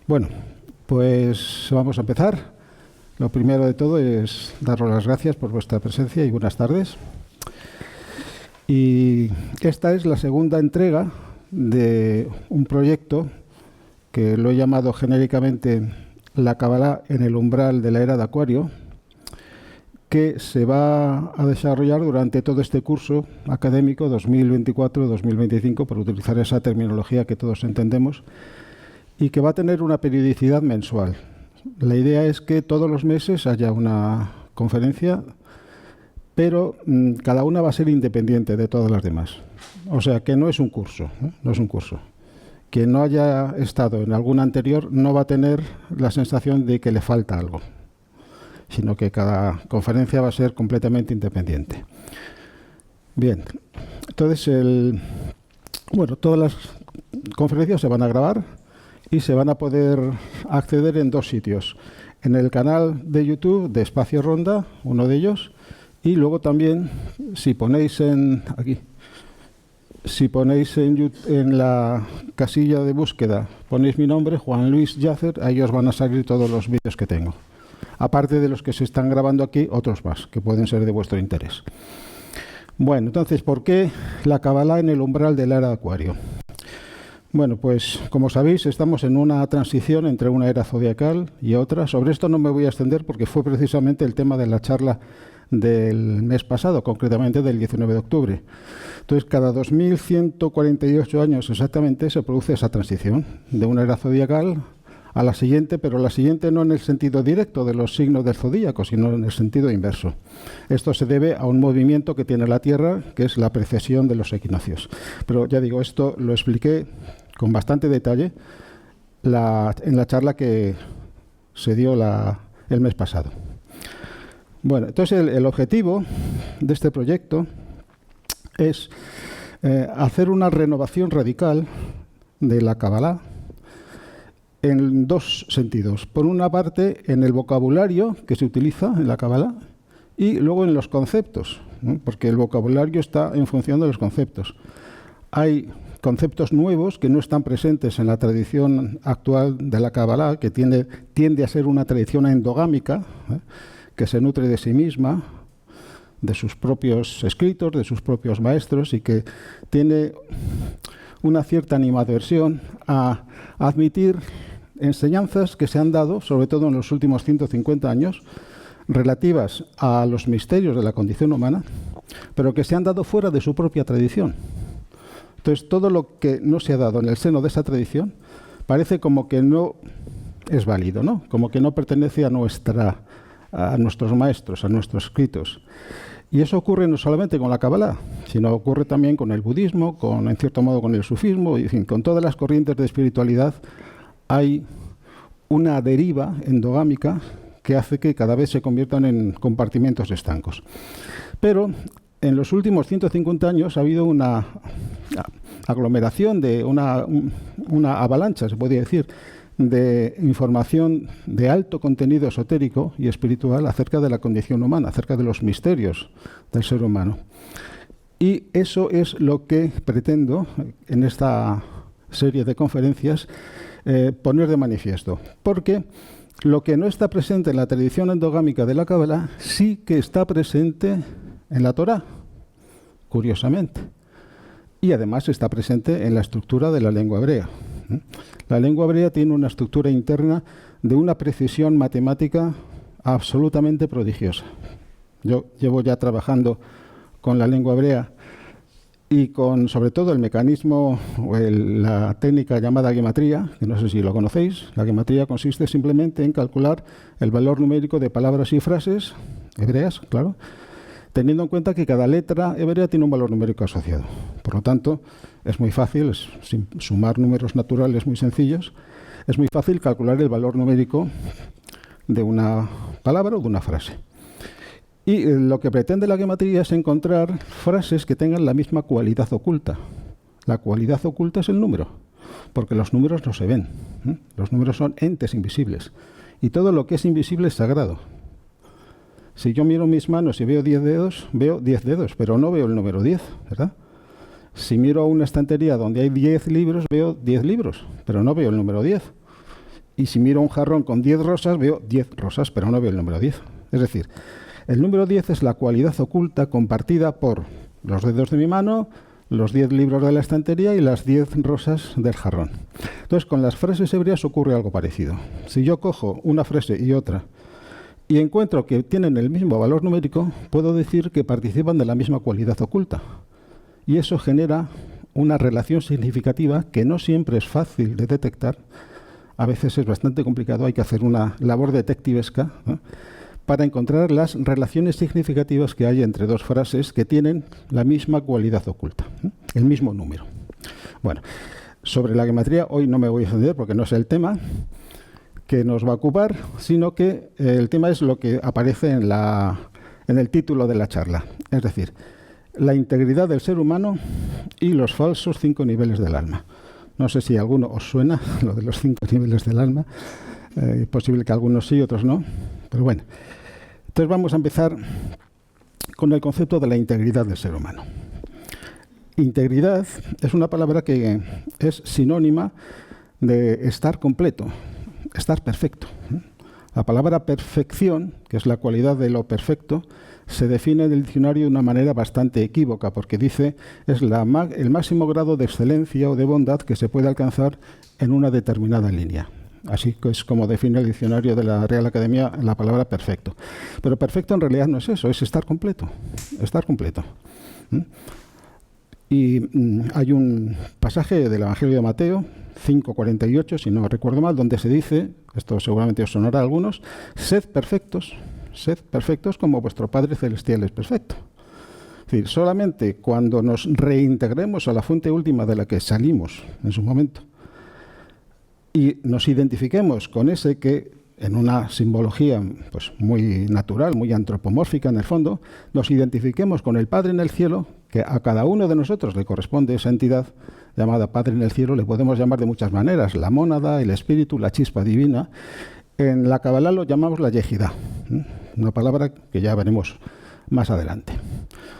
Bueno, pues vamos a empezar. Lo primero de todo es daros las gracias por vuestra presencia y buenas tardes. Y esta es la segunda entrega de un proyecto que lo he llamado genéricamente La Kabbalah en el umbral de la era de Acuario, que se va a desarrollar durante todo este curso académico 2024-2025, por utilizar esa terminología que todos entendemos, y que va a tener una periodicidad mensual. La idea es que todos los meses haya una conferencia, pero cada una va a ser independiente de todas las demás. O sea, que no es un curso, no es un curso. Quien no haya estado en alguna anterior no va a tener la sensación de que le falta algo, sino que cada conferencia va a ser completamente independiente. Bien, entonces, todas las conferencias se van a grabar y se van a poder acceder en dos sitios. En el canal de YouTube de Espacio Ronda, uno de ellos, y luego también, si ponéis en la casilla de búsqueda, ponéis mi nombre, Juan Luis Yacer, ahí os van a salir todos los vídeos que tengo. Aparte de los que se están grabando aquí, otros más, que pueden ser de vuestro interés. Bueno, entonces, ¿por qué la Kabbalah en el umbral de la era de Acuario? Bueno, pues como sabéis, estamos en una transición entre una era zodiacal y otra. Sobre esto no me voy a extender porque fue precisamente el tema de la charla del mes pasado, concretamente del 19 de octubre. Entonces, cada 2148 años exactamente se produce esa transición de una era zodiacal a la siguiente, pero la siguiente no en el sentido directo de los signos del zodíaco, sino en el sentido inverso. Esto se debe a un movimiento que tiene la Tierra, que es la precesión de los equinoccios. Pero ya digo, esto lo expliqué con bastante detalle en la charla que se dio el mes pasado. Bueno, entonces el objetivo de este proyecto es hacer una renovación radical de la Kabbalah en dos sentidos. Por una parte, en el vocabulario que se utiliza en la Kabbalah y luego en los conceptos, ¿no? Porque el vocabulario está en función de los conceptos. Hay conceptos nuevos que no están presentes en la tradición actual de la Kabbalah, que tiende a ser una tradición endogámica, que se nutre de sí misma, de sus propios escritos, de sus propios maestros, y que tiene una cierta animadversión a admitir enseñanzas que se han dado, sobre todo en los últimos 150 años, relativas a los misterios de la condición humana, pero que se han dado fuera de su propia tradición. Entonces, todo lo que no se ha dado en el seno de esa tradición parece como que no es válido, ¿no? Como que no pertenece a nuestros maestros, a nuestros escritos. Y eso ocurre no solamente con la Kabbalah, sino ocurre también con el budismo, en cierto modo con el sufismo, y en fin, con todas las corrientes de espiritualidad hay una deriva endogámica que hace que cada vez se conviertan en compartimentos estancos. Pero en los últimos 150 años ha habido una aglomeración, una avalancha, se podría decir, de información de alto contenido esotérico y espiritual acerca de la condición humana, acerca de los misterios del ser humano. Y eso es lo que pretendo en esta serie de conferencias poner de manifiesto. Porque lo que no está presente en la tradición endogámica de la Kabbalah sí que está presente en la Torá, curiosamente. Y además está presente en la estructura de la lengua hebrea. La lengua hebrea tiene una estructura interna de una precisión matemática absolutamente prodigiosa. Yo llevo ya trabajando con la lengua hebrea y con, sobre todo, el mecanismo o la técnica llamada gematría, que no sé si lo conocéis. La gematría consiste simplemente en calcular el valor numérico de palabras y frases hebreas, claro, teniendo en cuenta que cada letra hebrea tiene un valor numérico asociado. Por lo tanto, es muy fácil, sin sumar números naturales muy sencillos, es muy fácil calcular el valor numérico de una palabra o de una frase. Y lo que pretende la gematría es encontrar frases que tengan la misma cualidad oculta. La cualidad oculta es el número, porque los números no se ven. Los números son entes invisibles. Y todo lo que es invisible es sagrado. Si yo miro mis manos y veo 10 dedos, pero no veo el número 10, ¿verdad? Si miro a una estantería donde hay 10 libros, veo 10 libros, pero no veo el número 10. Y si miro un jarrón con 10 rosas, veo 10 rosas, pero no veo el número 10. Es decir, el número 10 es la cualidad oculta compartida por los dedos de mi mano, los 10 libros de la estantería y las 10 rosas del jarrón. Entonces, con las frases hebreas ocurre algo parecido. Si yo cojo una frase y otra y encuentro que tienen el mismo valor numérico, puedo decir que participan de la misma cualidad oculta. Y eso genera una relación significativa que no siempre es fácil de detectar. A veces es bastante complicado, hay que hacer una labor detectivesca, ¿no?, para encontrar las relaciones significativas que hay entre dos frases que tienen la misma cualidad oculta, ¿no?, el mismo número. Bueno, sobre la gematría hoy no me voy a extender porque no es el tema que nos va a ocupar, sino que el tema es lo que aparece en el título de la charla, es decir, la integridad del ser humano y los falsos 5 niveles del alma. No sé si a alguno os suena lo de los 5 niveles del alma. Es posible que algunos sí, otros no. Pero bueno. Entonces vamos a empezar con el concepto de la integridad del ser humano. Integridad es una palabra que es sinónima de estar completo, estar perfecto. La palabra perfección, que es la cualidad de lo perfecto, se define en el diccionario de una manera bastante equívoca, porque dice es el máximo grado de excelencia o de bondad que se puede alcanzar en una determinada línea. Así que es como define el diccionario de la Real Academia la palabra perfecto. Pero perfecto en realidad no es eso, es estar completo. Estar completo. Y hay un pasaje del Evangelio de Mateo, 5:48, si no recuerdo mal, donde se dice, esto seguramente os sonará a algunos, sed perfectos como vuestro Padre Celestial es perfecto. Es decir, solamente cuando nos reintegremos a la fuente última de la que salimos en su momento y nos identifiquemos con ese que, en una simbología pues, muy natural, muy antropomórfica en el fondo, nos identifiquemos con el Padre en el cielo, que a cada uno de nosotros le corresponde esa entidad llamada Padre en el cielo, le podemos llamar de muchas maneras, la mónada, el espíritu, la chispa divina. En la Kabbalah lo llamamos la Yejidá, una palabra que ya veremos más adelante.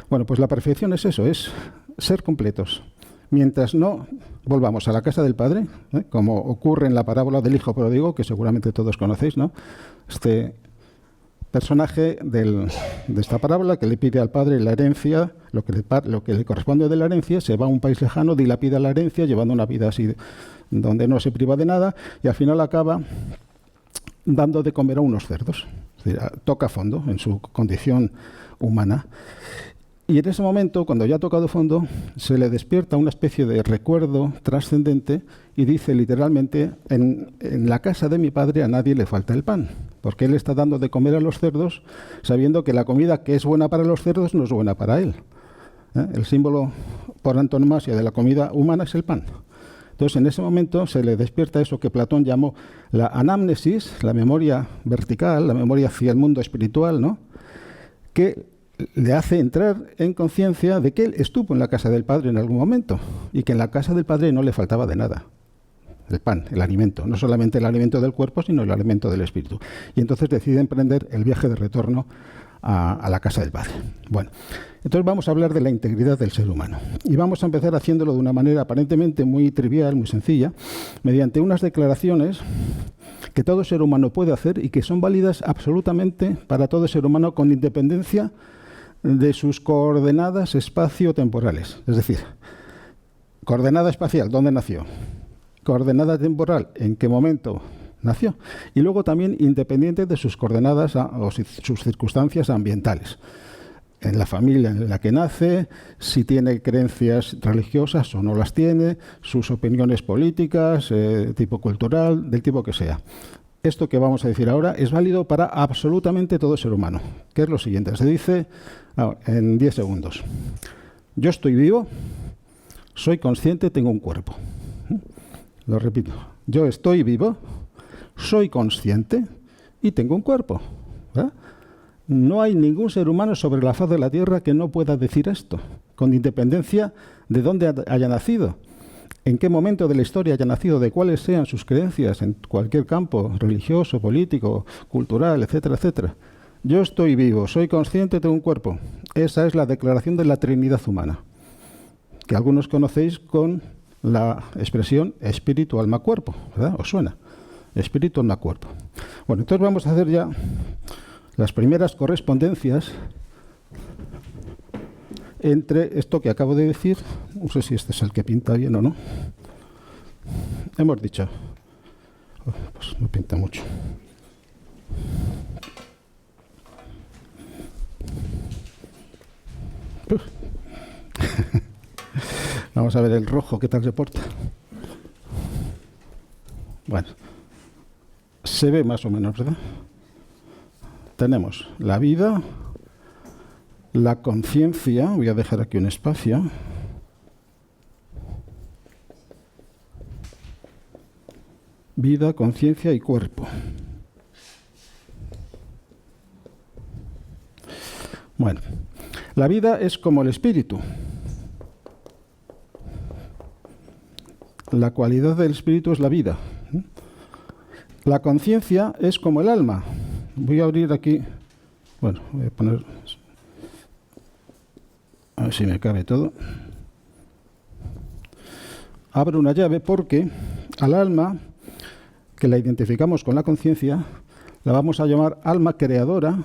Bueno, pues la perfección es eso, es ser completos. Mientras no volvamos a la casa del Padre, como ocurre en la parábola del Hijo Pródigo, que seguramente todos conocéis, ¿no? Este personaje de esta parábola que le pide al Padre la herencia, lo que le corresponde de la herencia, se va a un país lejano, dilapida la herencia, llevando una vida así donde no se priva de nada, y al final acaba dando de comer a unos cerdos. Es decir, toca fondo en su condición humana. Y en ese momento, cuando ya ha tocado fondo, se le despierta una especie de recuerdo trascendente y dice literalmente, en la casa de mi padre a nadie le falta el pan, porque él está dando de comer a los cerdos sabiendo que la comida que es buena para los cerdos no es buena para él. El símbolo por antonomasia de la comida humana es el pan. Entonces, en ese momento se le despierta eso que Platón llamó la anamnesis, la memoria vertical, la memoria hacia el mundo espiritual, ¿no?, que le hace entrar en conciencia de que él estuvo en la casa del Padre en algún momento y que en la casa del Padre no le faltaba de nada. El pan, el alimento, no solamente el alimento del cuerpo, sino el alimento del espíritu. Y entonces decide emprender el viaje de retorno a la casa del Padre. Bueno, entonces vamos a hablar de la integridad del ser humano. Y vamos a empezar haciéndolo de una manera aparentemente muy trivial, muy sencilla, mediante unas declaraciones que todo ser humano puede hacer y que son válidas absolutamente para todo ser humano con independencia de sus coordenadas espacio-temporales. Es decir, coordenada espacial, ¿dónde nació? Coordenada temporal, ¿en qué momento nació? Y luego también independiente de sus coordenadas o sus circunstancias ambientales. En la familia en la que nace, si tiene creencias religiosas o no las tiene, sus opiniones políticas, tipo cultural, del tipo que sea. Esto que vamos a decir ahora es válido para absolutamente todo ser humano, que es lo siguiente. Se dice en 10 segundos. Yo estoy vivo, soy consciente, tengo un cuerpo. Lo repito. Yo estoy vivo, soy consciente y tengo un cuerpo. ¿Verdad? No hay ningún ser humano sobre la faz de la Tierra que no pueda decir esto, con independencia de dónde haya nacido, en qué momento de la historia haya nacido, de cuáles sean sus creencias en cualquier campo, religioso, político, cultural, etcétera, etcétera. Yo estoy vivo, soy consciente, tengo un cuerpo. Esa es la declaración de la Trinidad humana, que algunos conocéis con la expresión espíritu, alma, cuerpo, ¿verdad? ¿Os suena? Espíritu, alma, cuerpo. Bueno, entonces vamos a hacer ya las primeras correspondencias entre esto que acabo de decir. No sé si este es el que pinta bien o no. Hemos dicho, pues no pinta mucho. Vamos a ver el rojo, ¿qué tal se porta? Bueno, se ve más o menos, ¿verdad? Tenemos la vida, la conciencia, voy a dejar aquí un espacio. Vida, conciencia y cuerpo. Bueno, la vida es como el espíritu. La cualidad del espíritu es la vida. La conciencia es como el alma. Voy a abrir aquí, bueno, voy a poner, a ver si me cabe todo. Abro una llave porque al alma, que la identificamos con la conciencia, la vamos a llamar alma creadora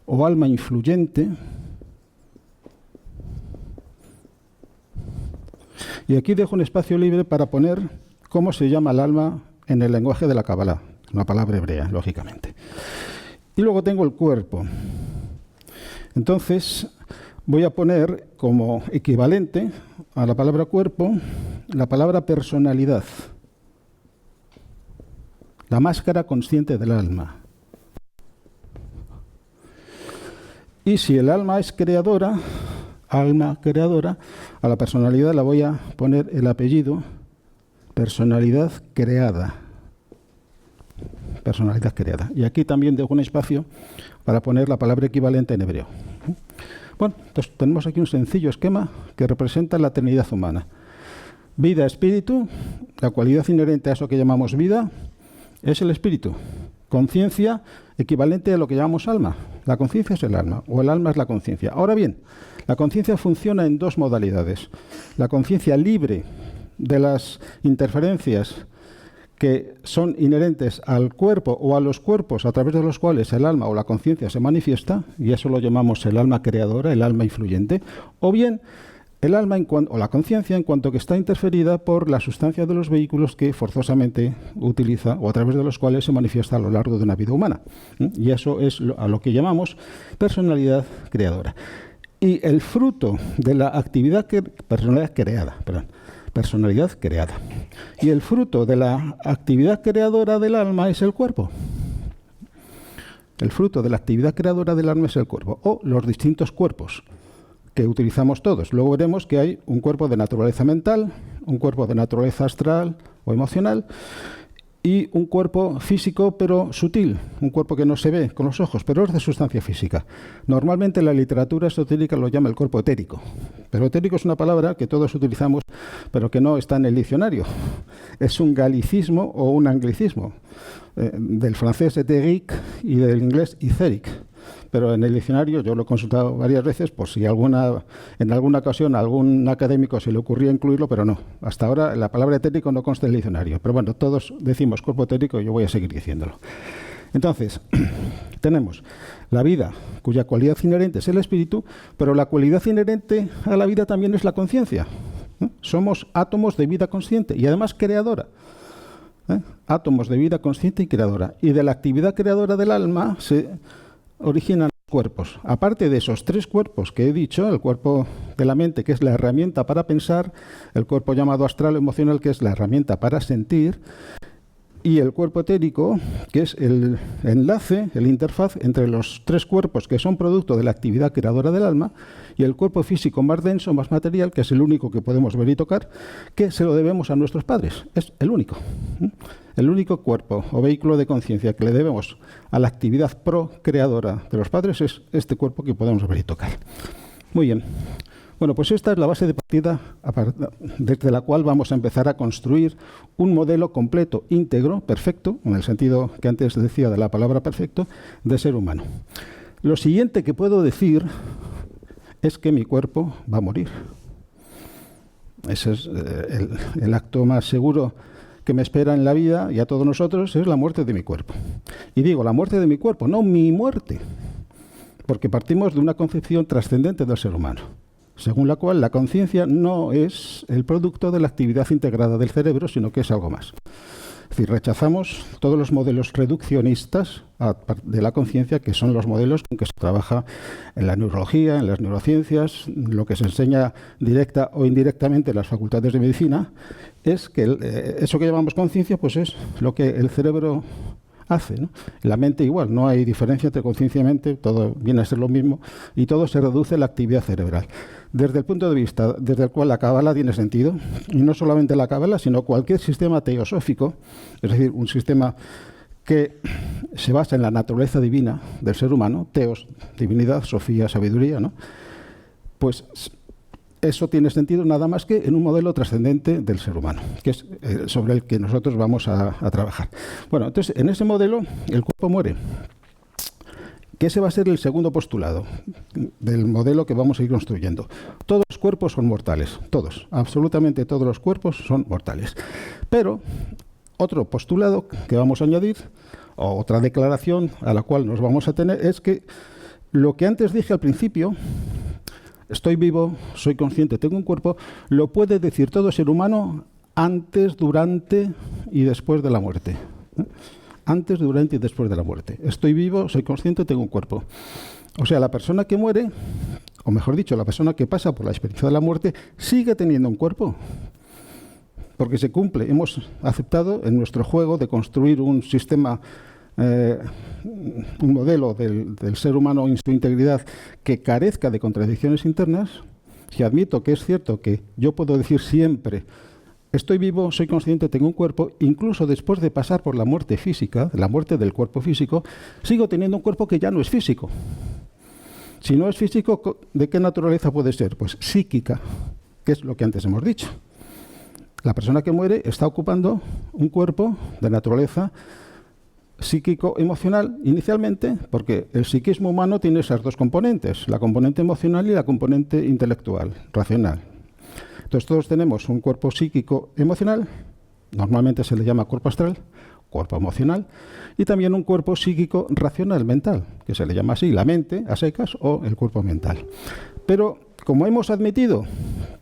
o alma influyente. Y aquí dejo un espacio libre para poner cómo se llama el alma en el lenguaje de la Kabbalah, una palabra hebrea, lógicamente. Y luego tengo el cuerpo. Entonces, voy a poner como equivalente a la palabra cuerpo la palabra personalidad, la máscara consciente del alma. Y si el alma es creadora, alma creadora, a la personalidad la voy a poner el apellido personalidad creada. Personalidad creada. Y aquí también dejo un espacio para poner la palabra equivalente en hebreo. Bueno, entonces tenemos aquí un sencillo esquema que representa la Trinidad humana. Vida, espíritu, la cualidad inherente a eso que llamamos vida es el espíritu. Conciencia, equivalente a lo que llamamos alma. La conciencia es el alma, o el alma es la conciencia. Ahora bien, la conciencia funciona en dos modalidades. La conciencia libre de las interferencias que son inherentes al cuerpo o a los cuerpos a través de los cuales el alma o la conciencia se manifiesta, y eso lo llamamos el alma creadora, el alma influyente, o bien el alma o la conciencia en cuanto que está interferida por la sustancia de los vehículos que forzosamente utiliza o a través de los cuales se manifiesta a lo largo de una vida humana. Y eso es a lo que llamamos personalidad creadora. Y el fruto de la actividad personalidad creada. Y el fruto de la actividad creadora del alma es el cuerpo. El fruto de la actividad creadora del alma es el cuerpo, o los distintos cuerpos que utilizamos todos. Luego veremos que hay un cuerpo de naturaleza mental, un cuerpo de naturaleza astral o emocional, y un cuerpo físico pero sutil, un cuerpo que no se ve con los ojos, pero es de sustancia física. Normalmente la literatura esotérica lo llama el cuerpo etérico, pero etérico es una palabra que todos utilizamos, pero que no está en el diccionario. Es un galicismo o un anglicismo, del francés éthérique y del inglés etheric. Pero en el diccionario, yo lo he consultado varias veces, por si en alguna ocasión a algún académico se le ocurría incluirlo, pero no. Hasta ahora la palabra etérico no consta en el diccionario. Pero bueno, todos decimos cuerpo etérico y yo voy a seguir diciéndolo. Entonces, tenemos la vida, cuya cualidad inherente es el espíritu, pero la cualidad inherente a la vida también es la conciencia. Somos átomos de vida consciente y además creadora. Átomos de vida consciente y creadora. Y de la actividad creadora del alma se originan cuerpos. Aparte de esos tres cuerpos que he dicho, el cuerpo de la mente, que es la herramienta para pensar, el cuerpo llamado astral o emocional, que es la herramienta para sentir, y el cuerpo etérico, que es el enlace, el interfaz entre los tres cuerpos que son producto de la actividad creadora del alma, y el cuerpo físico más denso, más material, que es el único que podemos ver y tocar, que se lo debemos a nuestros padres. Es el único. El único cuerpo o vehículo de conciencia que le debemos a la actividad procreadora de los padres es este cuerpo que podemos ver y tocar. Muy bien. Bueno, pues esta es la base de partida desde la cual vamos a empezar a construir un modelo completo, íntegro, perfecto, en el sentido que antes decía de la palabra perfecto, de ser humano. Lo siguiente que puedo decir es que mi cuerpo va a morir. Ese es el acto más seguro que me espera en la vida, y a todos nosotros, es la muerte de mi cuerpo. Y digo, la muerte de mi cuerpo, no mi muerte, porque partimos de una concepción trascendente del ser humano, según la cual la conciencia no es el producto de la actividad integrada del cerebro, sino que es algo más. Es decir, rechazamos todos los modelos reduccionistas de la conciencia, que son los modelos con que se trabaja en la neurología, en las neurociencias, lo que se enseña directa o indirectamente en las facultades de medicina, es que eso que llamamos conciencia, pues es lo que el cerebro hace, ¿no? La mente igual, no hay diferencia entre conciencia y mente, todo viene a ser lo mismo y todo se reduce a la actividad cerebral. Desde el punto de vista desde el cual la cábala tiene sentido, y no solamente la cábala, sino cualquier sistema teosófico, es decir, un sistema que se basa en la naturaleza divina del ser humano, teos, divinidad, sofía, sabiduría, ¿no? Pues eso tiene sentido nada más que en un modelo trascendente del ser humano, que es sobre el que nosotros vamos a trabajar. Bueno, entonces, en ese modelo, el cuerpo muere. Que ese va a ser el segundo postulado del modelo que vamos a ir construyendo. Todos los cuerpos son mortales, todos, absolutamente todos los cuerpos son mortales. Pero otro postulado que vamos a añadir, o otra declaración a la cual nos vamos a tener, es que lo que antes dije al principio, estoy vivo, soy consciente, tengo un cuerpo, lo puede decir todo ser humano antes, durante y después de la muerte. Antes, durante y después de la muerte. Estoy vivo, soy consciente, tengo un cuerpo. O sea, la persona que muere, o mejor dicho, la persona que pasa por la experiencia de la muerte, sigue teniendo un cuerpo. Porque se cumple. Hemos aceptado en nuestro juego de construir un sistema, un modelo del ser humano en su integridad que carezca de contradicciones internas. Si admito que es cierto que yo puedo decir siempre: estoy vivo, soy consciente, tengo un cuerpo, incluso después de pasar por la muerte física, la muerte del cuerpo físico, sigo teniendo un cuerpo que ya no es físico. Si no es físico, ¿de qué naturaleza puede ser? Pues psíquica, que es lo que antes hemos dicho. La persona que muere está ocupando un cuerpo de naturaleza psíquico-emocional inicialmente, porque el psiquismo humano tiene esas dos componentes, la componente emocional y la componente intelectual, racional. Entonces todos tenemos un cuerpo psíquico emocional, normalmente se le llama cuerpo astral, cuerpo emocional, y también un cuerpo psíquico racional, mental, que se le llama así, la mente a secas o el cuerpo mental. Pero como hemos admitido,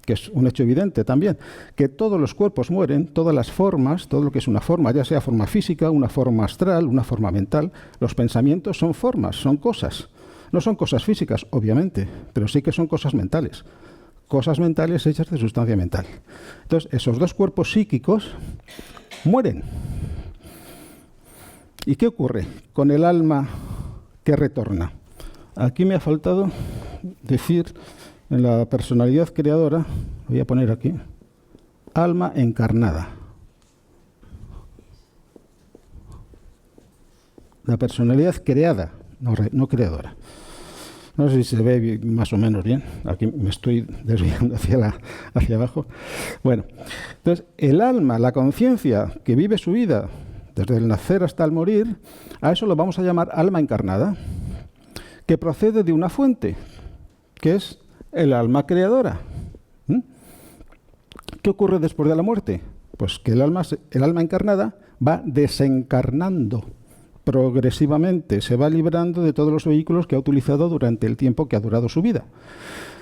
que es un hecho evidente también, que todos los cuerpos mueren, todas las formas, todo lo que es una forma, ya sea forma física, una forma astral, una forma mental, los pensamientos son formas, son cosas. No son cosas físicas, obviamente, pero sí que son cosas mentales. Cosas mentales hechas de sustancia mental. Entonces, esos dos cuerpos psíquicos mueren. ¿Y qué ocurre con el alma que retorna? Aquí me ha faltado decir, en la personalidad creadora, voy a poner aquí, alma encarnada. La personalidad creada, no creadora. No sé si se ve más o menos bien. Aquí me estoy desviando hacia abajo. Bueno, entonces, el alma, la conciencia que vive su vida desde el nacer hasta el morir, a eso lo vamos a llamar alma encarnada, que procede de una fuente, que es el alma creadora. ¿Qué ocurre después de la muerte? Pues que el alma encarnada va desencarnando progresivamente, se va librando de todos los vehículos que ha utilizado durante el tiempo que ha durado su vida.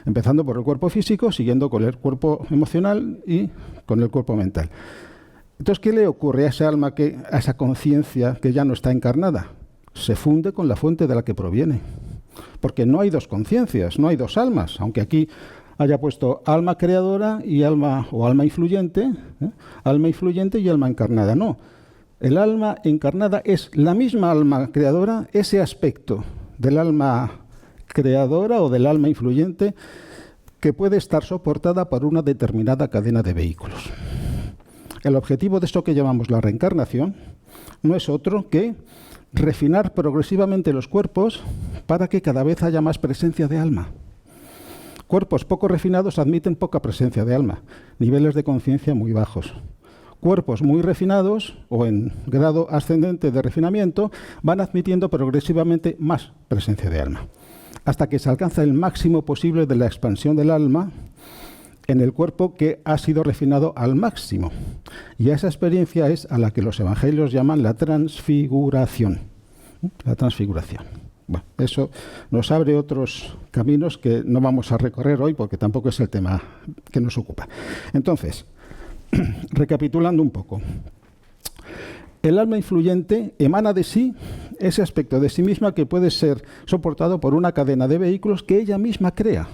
Empezando por el cuerpo físico, siguiendo con el cuerpo emocional y con el cuerpo mental. Entonces, ¿qué le ocurre a esa alma, a esa conciencia que ya no está encarnada? Se funde con la fuente de la que proviene. Porque no hay dos conciencias, no hay dos almas, aunque aquí haya puesto alma creadora y alma influyente, alma influyente y alma encarnada. No. El alma encarnada es la misma alma creadora, ese aspecto del alma creadora o del alma influyente que puede estar soportada por una determinada cadena de vehículos. El objetivo de esto que llamamos la reencarnación no es otro que refinar progresivamente los cuerpos para que cada vez haya más presencia de alma. Cuerpos poco refinados admiten poca presencia de alma, niveles de conciencia muy bajos. Cuerpos muy refinados o en grado ascendente de refinamiento van admitiendo progresivamente más presencia de alma, hasta que se alcanza el máximo posible de la expansión del alma en el cuerpo que ha sido refinado al máximo. Y a esa experiencia es a la que los evangelios llaman la transfiguración. La transfiguración. Bueno, eso nos abre otros caminos que no vamos a recorrer hoy porque tampoco es el tema que nos ocupa. Entonces, recapitulando un poco. El alma influyente emana de sí ese aspecto de sí misma que puede ser soportado por una cadena de vehículos que ella misma crea.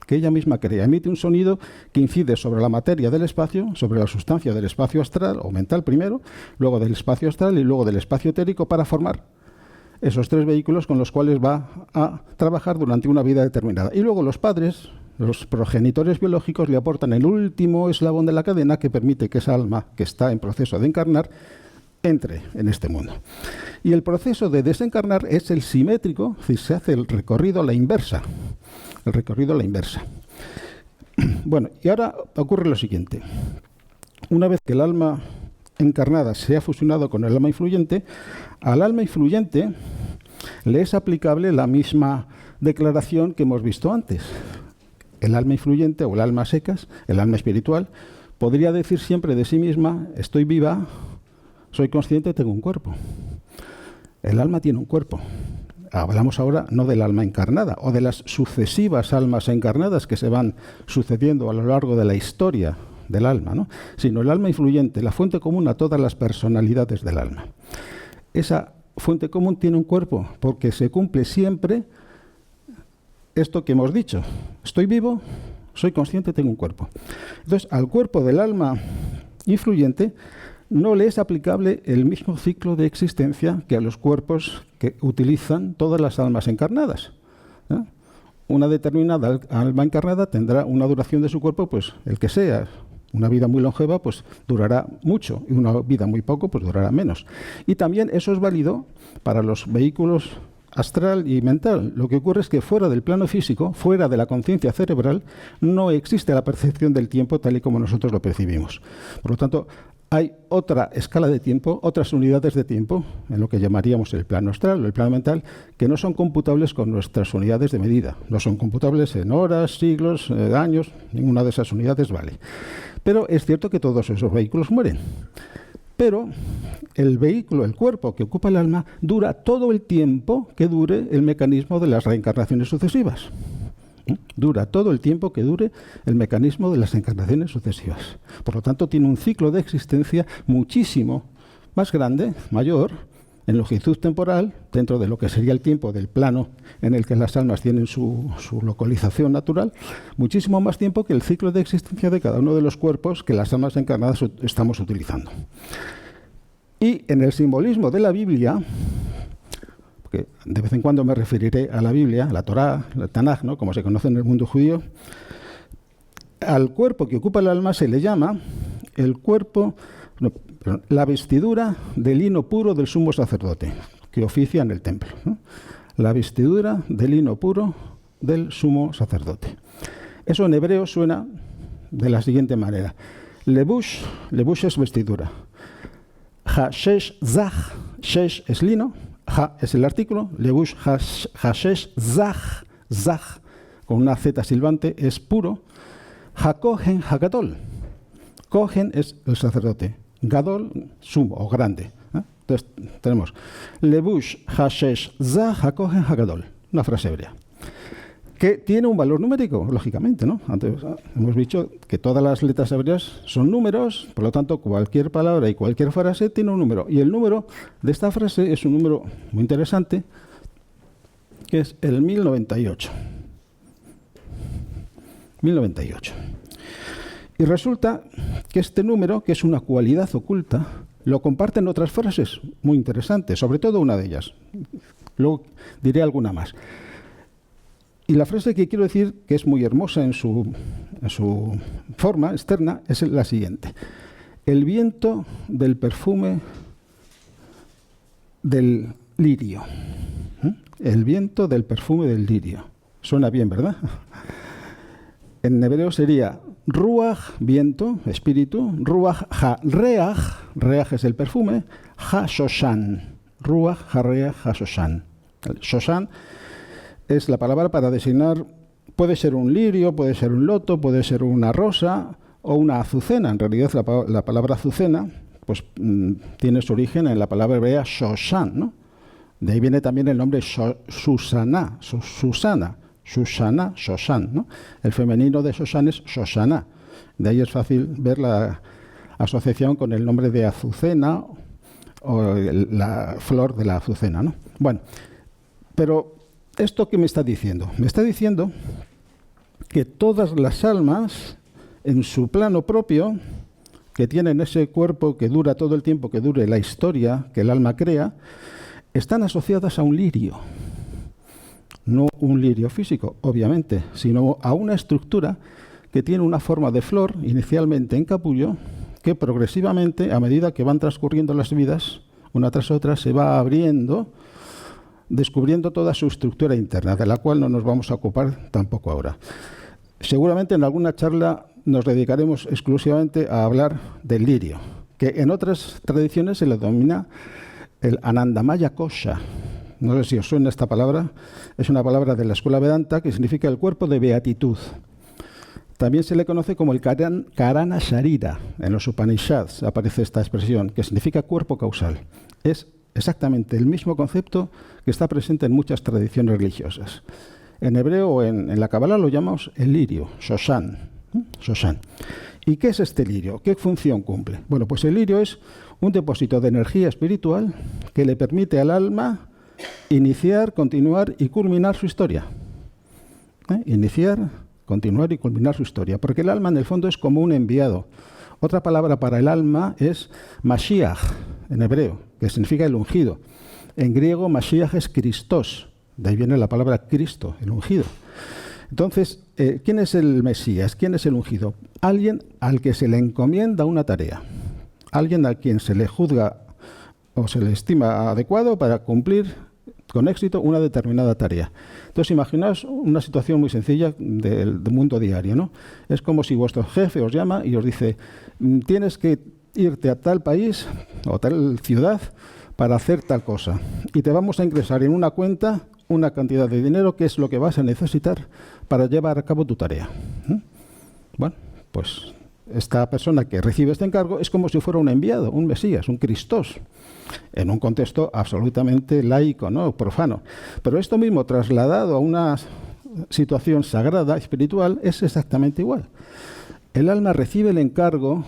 Emite un sonido que incide sobre la materia del espacio, sobre la sustancia del espacio astral o mental primero, luego del espacio astral y luego del espacio etérico para formar esos 3 vehículos con los cuales va a trabajar durante una vida determinada. Y luego los padres, los progenitores biológicos, le aportan el último eslabón de la cadena que permite que esa alma que está en proceso de encarnar entre en este mundo. Y el proceso de desencarnar es el simétrico, si se hace el recorrido a la inversa. Bueno, y ahora ocurre lo siguiente. Una vez que el alma encarnada se ha fusionado con el alma influyente, al alma influyente le es aplicable la misma declaración que hemos visto antes. El alma influyente o el alma secas, el alma espiritual, podría decir siempre de sí misma: estoy viva, soy consciente, tengo un cuerpo. El alma tiene un cuerpo. Hablamos ahora no del alma encarnada o de las sucesivas almas encarnadas que se van sucediendo a lo largo de la historia del alma, ¿no? Sino el alma influyente, la fuente común a todas las personalidades del alma. Esa fuente común tiene un cuerpo porque se cumple siempre esto que hemos dicho. Estoy vivo, soy consciente, tengo un cuerpo. Entonces, al cuerpo del alma influyente no le es aplicable el mismo ciclo de existencia que a los cuerpos que utilizan todas las almas encarnadas. Una determinada alma encarnada tendrá una duración de su cuerpo, pues el que sea. Una vida muy longeva, pues durará mucho, y una vida muy poco, pues durará menos. Y también eso es válido para los vehículos astral y mental. Lo que ocurre es que fuera del plano físico, fuera de la conciencia cerebral, no existe la percepción del tiempo tal y como nosotros lo percibimos. Por lo tanto, hay otra escala de tiempo, otras unidades de tiempo, en lo que llamaríamos el plano astral o el plano mental, que no son computables con nuestras unidades de medida. No son computables en horas, siglos, años, ninguna de esas unidades vale. Pero es cierto que todos esos vehículos mueren. Pero el vehículo, el cuerpo que ocupa el alma, dura todo el tiempo que dure el mecanismo de las reencarnaciones sucesivas. Dura todo el tiempo que dure el mecanismo de las encarnaciones sucesivas. Por lo tanto, tiene un ciclo de existencia muchísimo más grande, mayor, en longitud temporal, dentro de lo que sería el tiempo del plano en el que las almas tienen su localización natural, muchísimo más tiempo que el ciclo de existencia de cada uno de los cuerpos que las almas encarnadas estamos utilizando. Y en el simbolismo de la Biblia, porque de vez en cuando me referiré a la Biblia, la Torá, el Tanaj, ¿no?, como se conoce en el mundo judío, al cuerpo que ocupa el alma se le llama la vestidura de lino puro del sumo sacerdote, que oficia en el templo, ¿no? La vestidura de lino puro del sumo sacerdote. Eso en hebreo suena de la siguiente manera. Lebush es vestidura. Ha-shesh zach, shesh es lino, ha es el artículo, lebush ha-shesh zach, con una z silbante, es puro. Ha-kohen ha-gadol. Kohen es el sacerdote. Gadol, sumo o grande. Entonces tenemos Lebush Hashesh Zah Hakohen Hagadol, una frase hebrea, que tiene un valor numérico, lógicamente, ¿no? Antes hemos dicho que todas las letras hebreas son números, por lo tanto, cualquier palabra y cualquier frase tiene un número. Y el número de esta frase es un número muy interesante, que es el 1098. 1098. Y resulta que este número, que es una cualidad oculta, lo comparten otras frases muy interesantes, sobre todo una de ellas. Luego diré alguna más. Y la frase que quiero decir, que es muy hermosa en su forma externa, es la siguiente. El viento del perfume del lirio. El viento del perfume del lirio. Suena bien, ¿verdad? En hebreo sería Ruach, viento, espíritu, Ruach ha-reach, reach es el perfume, ha-shoshan, Ruach ha-reach ha-shoshan. El shoshan es la palabra para designar puede ser un lirio, puede ser un loto, puede ser una rosa o una azucena. En realidad la palabra azucena pues, tiene su origen en la palabra hebrea Shoshan, ¿no? De ahí viene también el nombre Susana, Shoshan, ¿no? El femenino de Shoshan es Shoshana. De ahí es fácil ver la asociación con el nombre de azucena o la flor de la azucena, ¿no? Bueno, pero ¿esto qué me está diciendo? Me está diciendo que todas las almas, en su plano propio, que tienen ese cuerpo que dura todo el tiempo que dure la historia que el alma crea, están asociadas a un lirio. No un lirio físico, obviamente, sino a una estructura que tiene una forma de flor, inicialmente en capullo, que progresivamente, a medida que van transcurriendo las vidas, una tras otra, se va abriendo, descubriendo toda su estructura interna, de la cual no nos vamos a ocupar tampoco ahora. Seguramente en alguna charla nos dedicaremos exclusivamente a hablar del lirio, que en otras tradiciones se le denomina el Anandamaya Kosha. No sé si os suena esta palabra. Es una palabra de la escuela Vedanta que significa el cuerpo de beatitud. También se le conoce como el Karana Sharira. En los Upanishads aparece esta expresión, que significa cuerpo causal. Es exactamente el mismo concepto que está presente en muchas tradiciones religiosas. En hebreo o en la Kabbalah lo llamamos el lirio, Shoshan. Shoshan. ¿Y qué es este lirio? ¿Qué función cumple? Bueno, pues el lirio es un depósito de energía espiritual que le permite al alma iniciar, continuar y culminar su historia. Iniciar, continuar y culminar su historia. Porque el alma en el fondo es como un enviado. Otra palabra para el alma es Mashiach, en hebreo, que significa el ungido. En griego, Mashiach es Christos. De ahí viene la palabra Cristo, el ungido. Entonces, ¿quién es el Mesías? ¿Quién es el ungido? Alguien al que se le encomienda una tarea. Alguien a quien se le juzga o se le estima adecuado para cumplir con éxito una determinada tarea. Entonces, imaginaos una situación muy sencilla del mundo diario, ¿no? Es como si vuestro jefe os llama y os dice, tienes que irte a tal país o tal ciudad para hacer tal cosa. Y te vamos a ingresar en una cuenta una cantidad de dinero que es lo que vas a necesitar para llevar a cabo tu tarea. Bueno, pues esta persona que recibe este encargo es como si fuera un enviado, un Mesías, un Christos, en un contexto absolutamente laico, ¿no? Profano. Pero esto mismo trasladado a una situación sagrada, espiritual, es exactamente igual. El alma recibe el encargo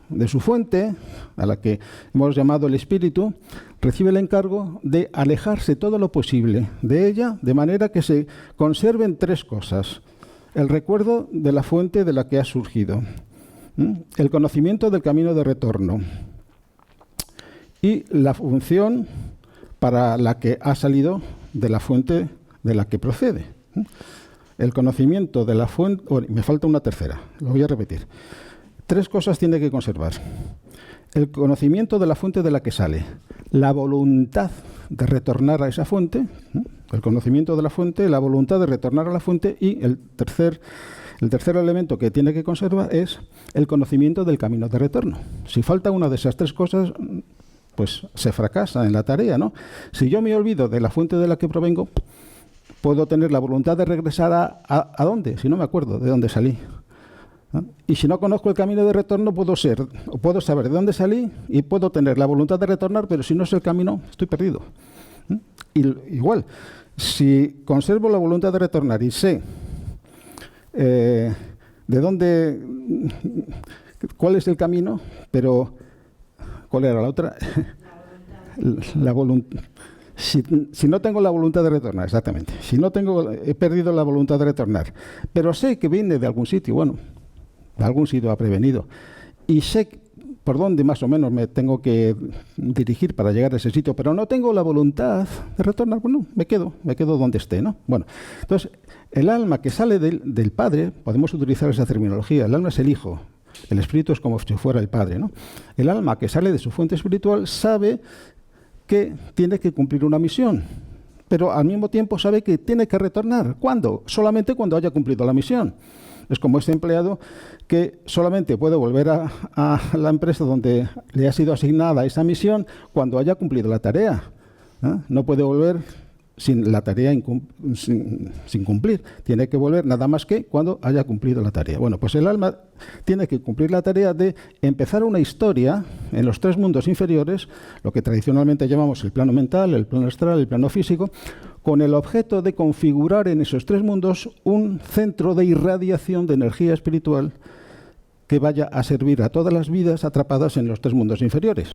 de su fuente, a la que hemos llamado el espíritu, recibe el encargo de alejarse todo lo posible de ella, de manera que se conserven tres cosas. El recuerdo de la fuente de la que ha surgido, el conocimiento del camino de retorno y la función para la que ha salido de la fuente de la que procede. El conocimiento de la fuente... Bueno, me falta una tercera, lo voy a repetir. Tres cosas tiene que conservar. El conocimiento de la fuente de la que sale, la voluntad de retornar a esa fuente, el conocimiento de la fuente, la voluntad de retornar a la fuente y el tercer elemento que tiene que conservar es el conocimiento del camino de retorno. Si falta una de esas tres cosas, pues se fracasa en la tarea, ¿no? Si yo me olvido de la fuente de la que provengo, puedo tener la voluntad de regresar ¿a dónde? Si no me acuerdo de dónde salí. Y si no conozco el camino de retorno, puedo saber de dónde salí y puedo tener la voluntad de retornar, pero si no sé el camino, estoy perdido. Y igual, si conservo la voluntad de retornar y sé de dónde, cuál es el camino, pero ¿cuál era la otra? La voluntad. Si no tengo la voluntad de retornar, exactamente. He perdido la voluntad de retornar, pero sé que viene de algún sitio, bueno, de algún sitio ha prevenido, y sé por dónde más o menos me tengo que dirigir para llegar a ese sitio, pero no tengo la voluntad de retornar, bueno, me quedo donde esté, ¿no? Bueno, entonces, el alma que sale del Padre, podemos utilizar esa terminología, el alma es el Hijo, el Espíritu es como si fuera el Padre, ¿no? El alma que sale de su fuente espiritual sabe que tiene que cumplir una misión, pero al mismo tiempo sabe que tiene que retornar. ¿Cuándo? Solamente cuando haya cumplido la misión. Es como este empleado que solamente puede volver a la empresa donde le ha sido asignada esa misión cuando haya cumplido la tarea. No puede volver sin la tarea sin cumplir. Tiene que volver nada más que cuando haya cumplido la tarea. Bueno, pues el alma tiene que cumplir la tarea de empezar una historia en los 3 mundos inferiores, lo que tradicionalmente llamamos el plano mental, el plano astral, el plano físico, con el objeto de configurar en esos 3 mundos un centro de irradiación de energía espiritual que vaya a servir a todas las vidas atrapadas en los 3 mundos inferiores.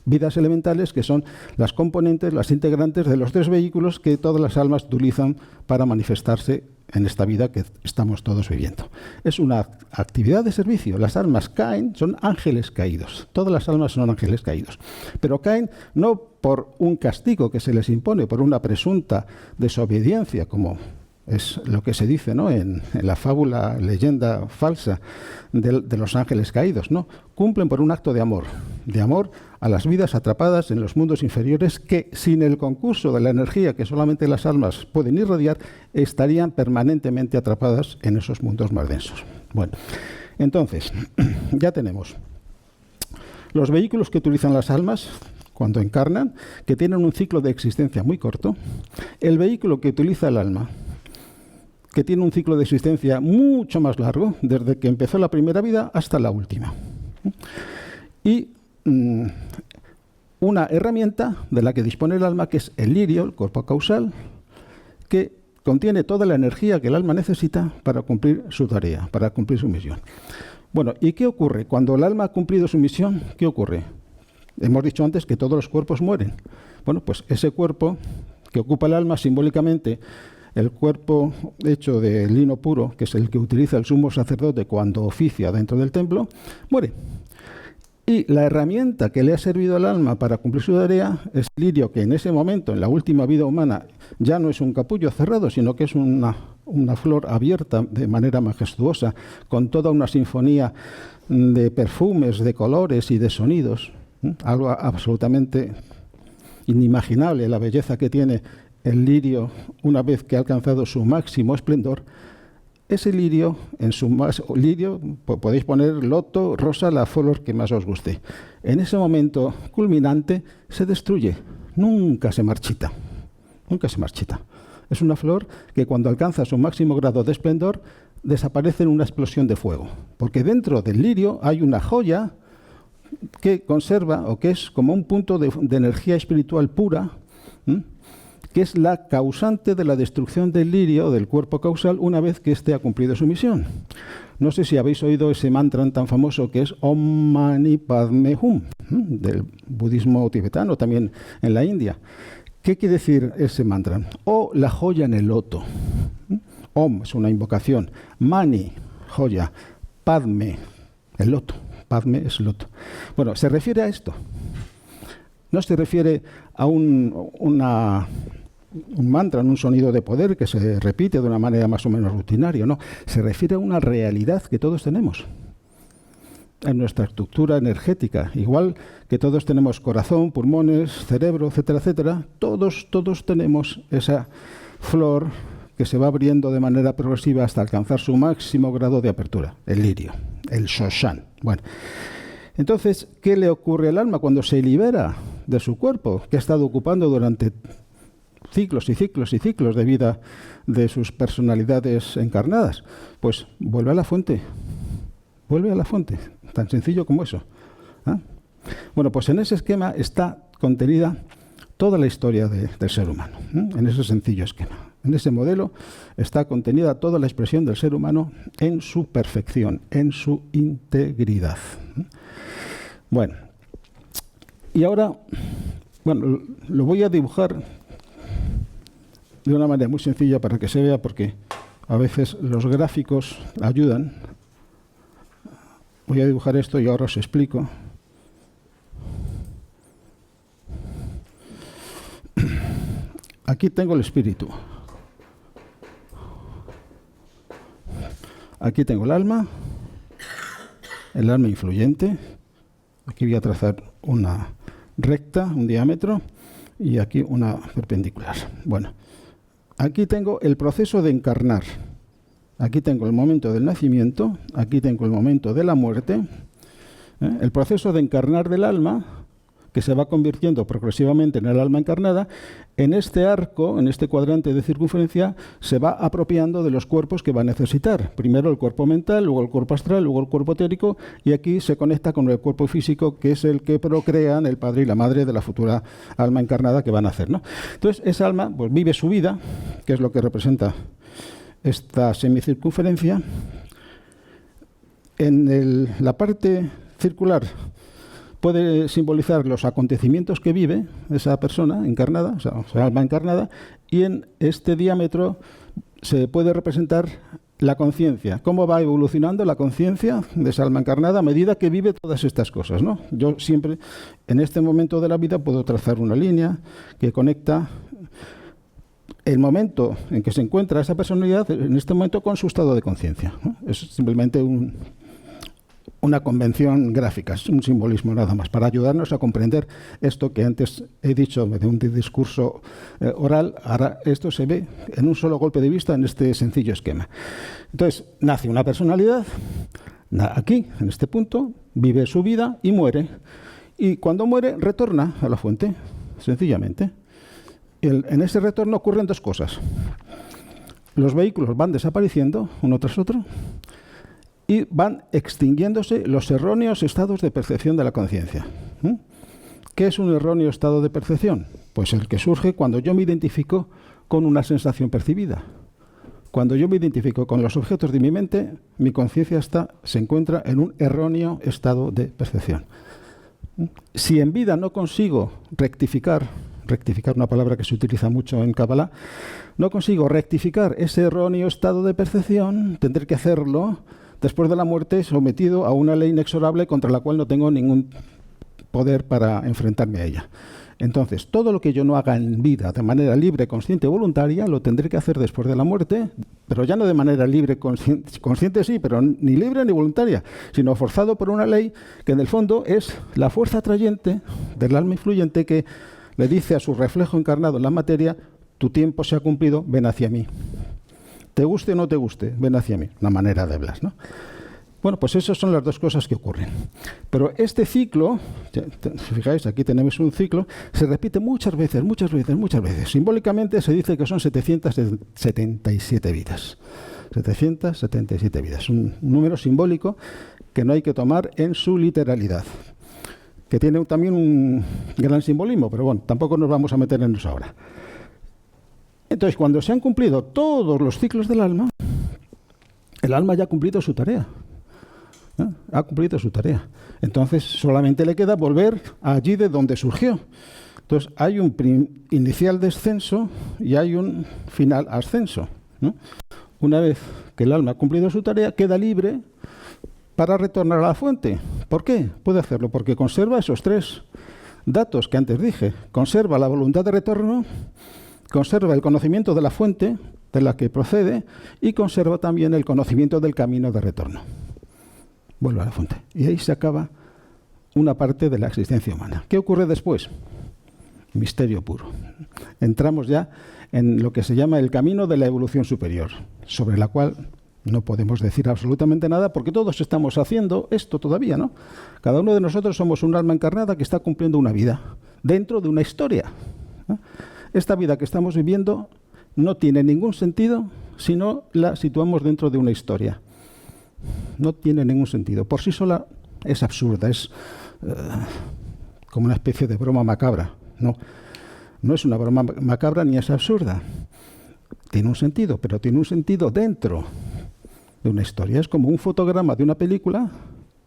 Vidas elementales que son las componentes, las integrantes de los 3 vehículos que todas las almas utilizan para manifestarse en esta vida que estamos todos viviendo. Es una actividad de servicio. Las almas caen, son ángeles caídos. Todas las almas son ángeles caídos. Pero caen no por un castigo que se les impone, por una presunta desobediencia, como es lo que se dice, ¿no?, en la fábula, leyenda falsa de los ángeles caídos, ¿no? Cumplen por un acto de amor a las vidas atrapadas en los mundos inferiores que, sin el concurso de la energía que solamente las almas pueden irradiar, estarían permanentemente atrapadas en esos mundos más densos. Bueno, entonces, ya tenemos los vehículos que utilizan las almas cuando encarnan, que tienen un ciclo de existencia muy corto, el vehículo que utiliza el alma, que tiene un ciclo de existencia mucho más largo, desde que empezó la primera vida hasta la última. Y una herramienta de la que dispone el alma, que es el lirio, el cuerpo causal, que contiene toda la energía que el alma necesita para cumplir su tarea, para cumplir su misión. Bueno, ¿y qué ocurre? Cuando el alma ha cumplido su misión, ¿qué ocurre? Hemos dicho antes que todos los cuerpos mueren. Bueno, pues ese cuerpo que ocupa el alma simbólicamente, el cuerpo hecho de lino puro, que es el que utiliza el sumo sacerdote cuando oficia dentro del templo, muere. Y la herramienta que le ha servido al alma para cumplir su tarea es el lirio, que en ese momento, en la última vida humana, ya no es un capullo cerrado, sino que es una flor abierta de manera majestuosa, con toda una sinfonía de perfumes, de colores y de sonidos. Algo absolutamente inimaginable, la belleza que tiene el lirio una vez que ha alcanzado su máximo esplendor. Ese lirio, podéis poner loto, rosa, la flor que más os guste. En ese momento culminante se destruye, nunca se marchita, nunca se marchita. Es una flor que cuando alcanza su máximo grado de esplendor desaparece en una explosión de fuego, porque dentro del lirio hay una joya que conserva, o que es como un punto de energía espiritual pura, que es la causante de la destrucción del lirio, del cuerpo causal, una vez que éste ha cumplido su misión. No sé si habéis oído ese mantra tan famoso que es Om Mani Padme Hum, del budismo tibetano, también en la India. ¿Qué quiere decir ese mantra? O la joya en el loto. Om es una invocación. Mani, joya. Padme, el loto. Padme es loto. Bueno, se refiere a esto. No se refiere a un mantra, un sonido de poder que se repite de una manera más o menos rutinaria, no. Se refiere a una realidad que todos tenemos en nuestra estructura energética. Igual que todos tenemos corazón, pulmones, cerebro, etcétera, etcétera, todos tenemos esa flor que se va abriendo de manera progresiva hasta alcanzar su máximo grado de apertura, el lirio, el shoshan. Bueno, entonces, ¿qué le ocurre al alma cuando se libera de su cuerpo, que ha estado ocupando durante ciclos y ciclos y ciclos de vida de sus personalidades encarnadas? Pues vuelve a la fuente, tan sencillo como eso. ¿Ah? Bueno, pues en ese esquema está contenida toda la historia del ser humano, en ese sencillo esquema. En ese modelo está contenida toda la expresión del ser humano en su perfección, en su integridad. Bueno, y ahora, bueno, lo voy a dibujar de una manera muy sencilla para que se vea, porque a veces los gráficos ayudan. Voy a dibujar esto y ahora os explico. Aquí tengo el espíritu. Aquí tengo el alma influyente. Aquí voy a trazar una recta, un diámetro, y aquí una perpendicular. Bueno, aquí tengo el proceso de encarnar. Aquí tengo el momento del nacimiento, aquí tengo el momento de la muerte. El proceso de encarnar del alma que se va convirtiendo progresivamente en el alma encarnada, en este arco, en este cuadrante de circunferencia, se va apropiando de los cuerpos que va a necesitar. Primero el cuerpo mental, luego el cuerpo astral, luego el cuerpo etérico, y aquí se conecta con el cuerpo físico, que es el que procrean el padre y la madre de la futura alma encarnada que van a hacer, ¿no? Entonces, esa alma pues, vive su vida, que es lo que representa esta semicircunferencia. En la parte circular puede simbolizar los acontecimientos que vive esa persona encarnada, o sea, alma encarnada, y en este diámetro se puede representar la conciencia, cómo va evolucionando la conciencia de esa alma encarnada a medida que vive todas estas cosas, ¿no? Yo siempre, en este momento de la vida, puedo trazar una línea que conecta el momento en que se encuentra esa personalidad, en este momento, con su estado de conciencia, ¿no? Es simplemente una convención gráfica, es un simbolismo nada más, para ayudarnos a comprender esto que antes he dicho de un discurso oral. Ahora esto se ve en un solo golpe de vista en este sencillo esquema. Entonces, nace una personalidad, aquí, en este punto, vive su vida y muere. Y cuando muere, retorna a la fuente, sencillamente. En ese retorno ocurren dos cosas. Los vehículos van desapareciendo uno tras otro, y van extinguiéndose los erróneos estados de percepción de la conciencia. ¿Qué es un erróneo estado de percepción? Pues el que surge cuando yo me identifico con una sensación percibida. Cuando yo me identifico con los objetos de mi mente, mi conciencia se encuentra en un erróneo estado de percepción. Si en vida no consigo rectificar una palabra que se utiliza mucho en Kabbalah, no consigo rectificar ese erróneo estado de percepción, tendré que hacerlo después de la muerte, sometido a una ley inexorable contra la cual no tengo ningún poder para enfrentarme a ella. Entonces, todo lo que yo no haga en vida de manera libre, consciente y voluntaria, lo tendré que hacer después de la muerte, pero ya no de manera libre, consciente sí, pero ni libre ni voluntaria, sino forzado por una ley que en el fondo es la fuerza atrayente del alma influyente que le dice a su reflejo encarnado en la materia: tu tiempo se ha cumplido, ven hacia mí. Te guste o no te guste, ven hacia mí. Una manera de hablar, ¿no? Bueno, pues esas son las dos cosas que ocurren. Pero este ciclo, si fijáis, aquí tenemos un ciclo, se repite muchas veces. Simbólicamente se dice que son 777 vidas. 777 vidas. Un número simbólico que no hay que tomar en su literalidad, que tiene también un gran simbolismo, pero bueno, tampoco nos vamos a meter en eso ahora. Entonces, cuando se han cumplido todos los ciclos del alma, el alma ya ha cumplido su tarea. Ha cumplido su tarea. Entonces, solamente le queda volver allí de donde surgió. Entonces, hay un inicial descenso y hay un final ascenso, ¿no? Una vez que el alma ha cumplido su tarea, queda libre para retornar a la fuente. ¿Por qué? Puede hacerlo porque conserva esos tres datos que antes dije. Conserva la voluntad de retorno, conserva el conocimiento de la fuente de la que procede y conserva también el conocimiento del camino de retorno. Vuelve a la fuente. Y ahí se acaba una parte de la existencia humana. ¿Qué ocurre después? Misterio puro. Entramos ya en lo que se llama el camino de la evolución superior, sobre la cual no podemos decir absolutamente nada porque todos estamos haciendo esto todavía, ¿no? Cada uno de nosotros somos un alma encarnada que está cumpliendo una vida dentro de una historia, ¿no? Esta vida que estamos viviendo no tiene ningún sentido si no la situamos dentro de una historia. No tiene ningún sentido. Por sí sola es absurda, es como una especie de broma macabra. No es una broma macabra ni es absurda. Tiene un sentido, pero tiene un sentido dentro de una historia. Es como un fotograma de una película,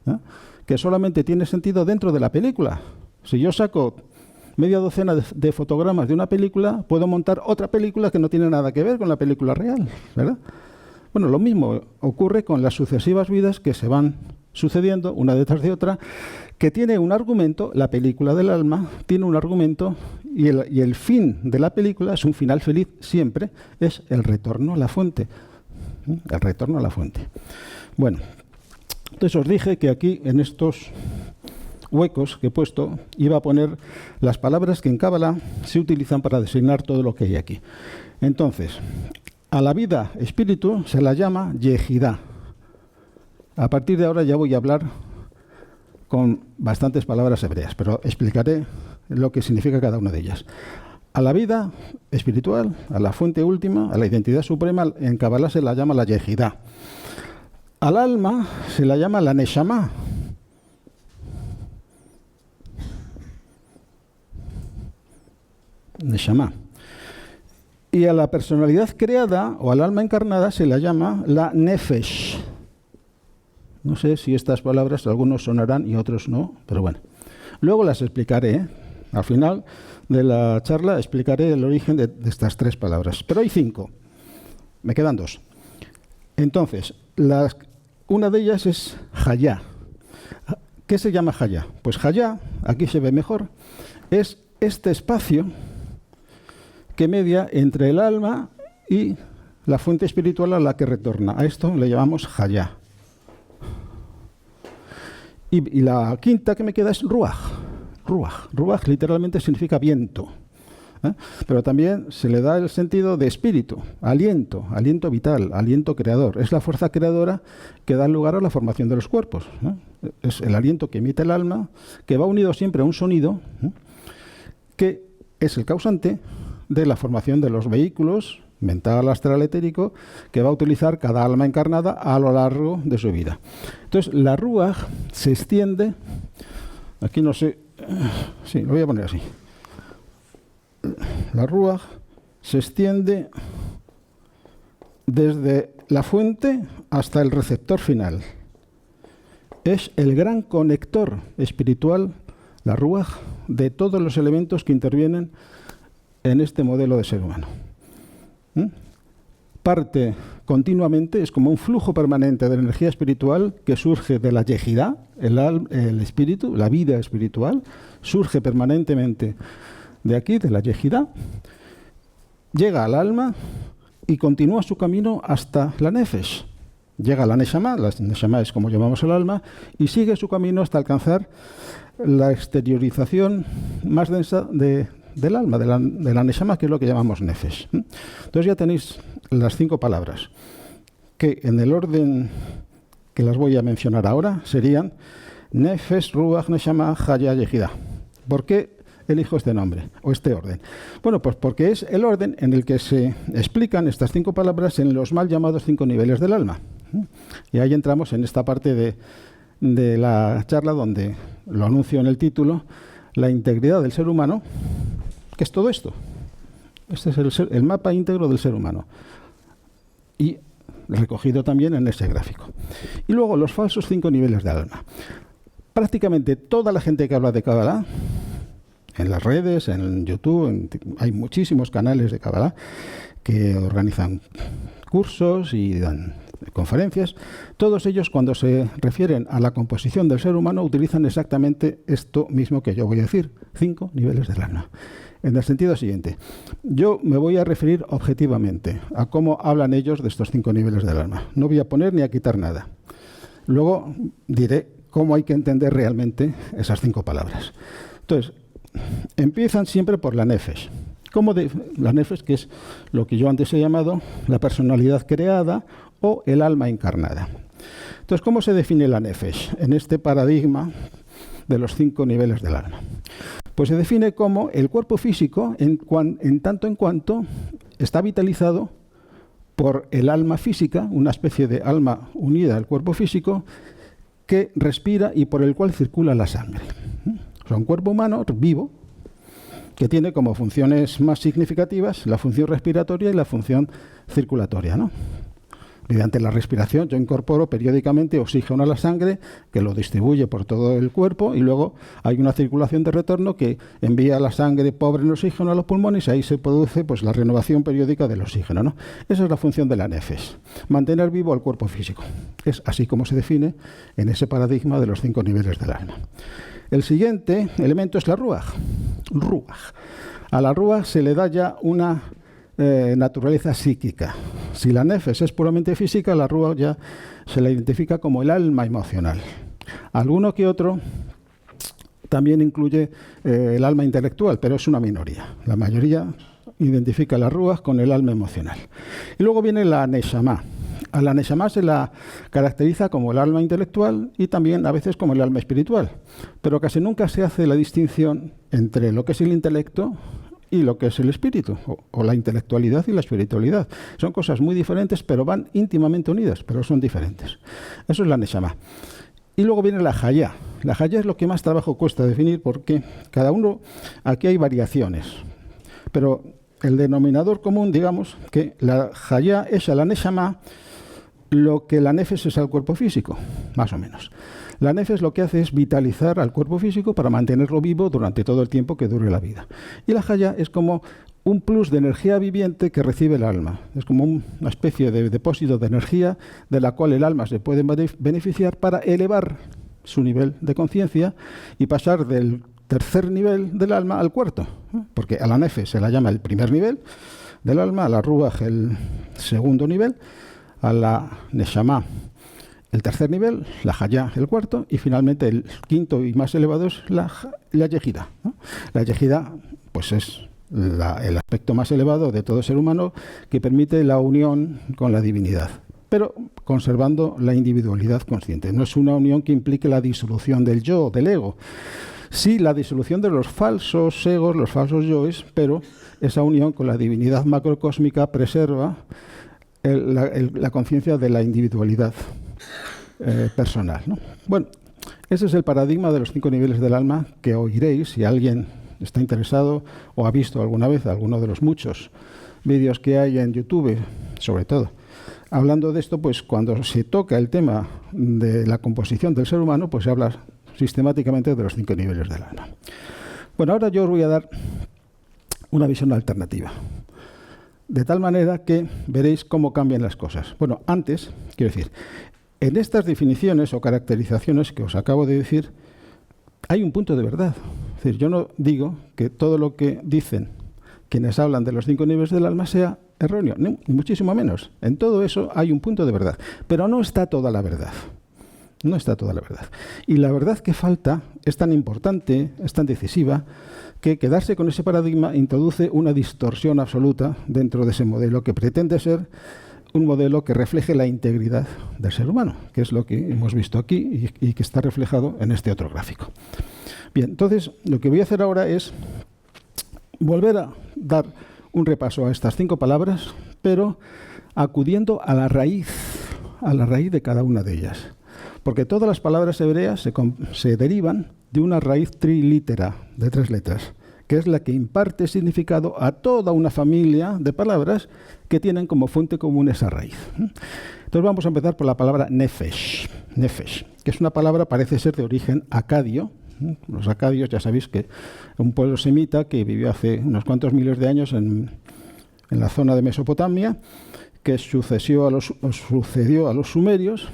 ¿no?, que solamente tiene sentido dentro de la película. Si yo saco media docena de fotogramas de una película, puedo montar otra película que no tiene nada que ver con la película real, ¿verdad? Bueno, lo mismo ocurre con las sucesivas vidas que se van sucediendo una detrás de otra, que tiene un argumento. La película del alma tiene un argumento y el fin de la película es un final feliz siempre, es el retorno a la fuente. El retorno a la fuente. Bueno, entonces os dije que aquí en estos huecos que he puesto iba a poner las palabras que en Kabbalah se utilizan para designar todo lo que hay aquí. Entonces, a la vida espíritu se la llama Yehidá. A partir de ahora ya voy a hablar con bastantes palabras hebreas, pero explicaré lo que significa cada una de ellas. A la vida espiritual, a la fuente última, a la identidad suprema, en Kabbalah se la llama la Yehidá. Al alma se la llama la Neshama. Neshama. Y a la personalidad creada o al alma encarnada se la llama la Nefesh. No sé si estas palabras algunos sonarán y otros no, pero bueno. Luego las explicaré, ¿eh? Al final de la charla explicaré el origen de estas 3 palabras. Pero hay 5. Me quedan 2. Entonces, una de ellas es Hayá. ¿Qué se llama Hayá? Pues Hayá, aquí se ve mejor, es este espacio que media entre el alma y la fuente espiritual a la que retorna. A esto le llamamos Hayá. Y la quinta que me queda es Ruach. Ruach literalmente significa viento. Pero también se le da el sentido de espíritu, aliento vital, aliento creador. Es la fuerza creadora que da lugar a la formación de los cuerpos. Es el aliento que emite el alma, que va unido siempre a un sonido, que es el causante de la formación de los vehículos mental, astral, etérico, que va a utilizar cada alma encarnada a lo largo de su vida. Entonces, la Ruach se extiende, aquí no sé, sí, lo voy a poner así. La Ruach se extiende desde la fuente hasta el receptor final. Es el gran conector espiritual, la Ruach, de todos los elementos que intervienen en este modelo de ser humano. Parte continuamente, es como un flujo permanente de energía espiritual que surge de la Yehidá, el espíritu, la vida espiritual, surge permanentemente de aquí, de la Yehidá, llega al alma y continúa su camino hasta la Nefesh. Llega a la Neshama es como llamamos el alma, y sigue su camino hasta alcanzar la exteriorización más densa del alma, de la Neshama, que es lo que llamamos Nefesh. Entonces ya tenéis las 5 palabras, que en el orden que las voy a mencionar ahora serían Nefesh, Ruach, Neshama, Hayá, Yehidá. ¿Por qué elijo este nombre o este orden? Bueno, pues porque es el orden en el que se explican estas 5 palabras en los mal llamados 5 niveles del alma. Y ahí entramos en esta parte de la charla donde lo anuncio en el título, la integridad del ser humano, que es todo esto. Este es el mapa íntegro del ser humano. Y recogido también en ese gráfico. Y luego los falsos 5 niveles del alma. Prácticamente toda la gente que habla de Kabbalah, en las redes, en YouTube, hay muchísimos canales de Kabbalah que organizan cursos y dan conferencias. Todos ellos, cuando se refieren a la composición del ser humano, utilizan exactamente esto mismo que yo voy a decir, 5 niveles del alma. En el sentido siguiente, yo me voy a referir objetivamente a cómo hablan ellos de estos 5 niveles del alma. No voy a poner ni a quitar nada. Luego diré cómo hay que entender realmente esas 5 palabras. Entonces, empiezan siempre por la Nefesh. La Nefesh, que es lo que yo antes he llamado la personalidad creada o el alma encarnada. Entonces, ¿cómo se define la Nefesh en este paradigma de los 5 niveles del alma? Pues se define como el cuerpo físico en tanto en cuanto está vitalizado por el alma física, una especie de alma unida al cuerpo físico que respira y por el cual circula la sangre. O sea, un cuerpo humano vivo que tiene como funciones más significativas la función respiratoria y la función circulatoria, ¿no? Mediante la respiración yo incorporo periódicamente oxígeno a la sangre que lo distribuye por todo el cuerpo y luego hay una circulación de retorno que envía la sangre pobre en oxígeno a los pulmones y ahí se produce pues la renovación periódica del oxígeno, ¿no? Esa es la función de la Nefesh, mantener vivo al cuerpo físico. Es así como se define en ese paradigma de los 5 niveles del alma. El siguiente elemento es la Ruach. A la Ruach se le da ya una naturaleza psíquica. Si la Nefesh es puramente física, la Ruach ya se la identifica como el alma emocional. Alguno que otro también incluye el alma intelectual, pero es una minoría. La mayoría identifica la Ruach con el alma emocional. Y luego viene la Neshama. A la Neshama se la caracteriza como el alma intelectual y también a veces como el alma espiritual, pero casi nunca se hace la distinción entre lo que es el intelecto y lo que es el espíritu, o la intelectualidad y la espiritualidad. Son cosas muy diferentes, pero van íntimamente unidas, pero son diferentes. Eso es la Neshama. Y luego viene la Hayá. La Hayá es lo que más trabajo cuesta definir porque cada uno, aquí hay variaciones, pero el denominador común, digamos, que la Hayá es a la Neshama lo que la Nefesh es al cuerpo físico, más o menos. La Nefesh lo que hace es vitalizar al cuerpo físico para mantenerlo vivo durante todo el tiempo que dure la vida. Y la Hayá es como un plus de energía viviente que recibe el alma. Es como una especie de depósito de energía de la cual el alma se puede beneficiar para elevar su nivel de conciencia y pasar del tercer nivel del alma al cuarto. Porque a la Nefesh se la llama el primer nivel del alma, a la Ruach el segundo nivel, a la Neshama el tercer nivel, la Hayá el cuarto, y finalmente el quinto y más elevado es la Yehidá, ¿no? La Yehidá pues es el aspecto más elevado de todo ser humano que permite la unión con la divinidad, pero conservando la individualidad consciente. No es una unión que implique la disolución del yo, del ego. Sí, la disolución de los falsos egos, los falsos yoes, pero esa unión con la divinidad macrocósmica preserva la conciencia de la individualidad personal, ¿no? Bueno, ese es el paradigma de los 5 niveles del alma que oiréis si alguien está interesado o ha visto alguna vez alguno de los muchos vídeos que hay en YouTube, sobre todo. Hablando de esto, pues cuando se toca el tema de la composición del ser humano, pues se habla sistemáticamente de los 5 niveles del alma. Bueno, ahora yo os voy a dar una visión alternativa, de tal manera que veréis cómo cambian las cosas. Bueno, antes, quiero decir, en estas definiciones o caracterizaciones que os acabo de decir, hay un punto de verdad. Es decir, yo no digo que todo lo que dicen quienes hablan de los 5 niveles del alma sea erróneo, ni muchísimo menos. En todo eso hay un punto de verdad, pero no está toda la verdad. No está toda la verdad. Y la verdad que falta es tan importante, es tan decisiva, que quedarse con ese paradigma introduce una distorsión absoluta dentro de ese modelo que pretende ser un modelo que refleje la integridad del ser humano, que es lo que hemos visto aquí y que está reflejado en este otro gráfico. Bien, entonces lo que voy a hacer ahora es volver a dar un repaso a estas 5 palabras, pero acudiendo a la raíz de cada una de ellas. Porque todas las palabras hebreas se derivan de una raíz trilítera, de 3 letras, que es la que imparte significado a toda una familia de palabras que tienen como fuente común esa raíz. Entonces vamos a empezar por la palabra nefesh, que es una palabra, parece ser de origen acadio. Los acadios, ya sabéis que un pueblo semita que vivió hace unos cuantos miles de años en la zona de Mesopotamia, que sucedió a los sumerios,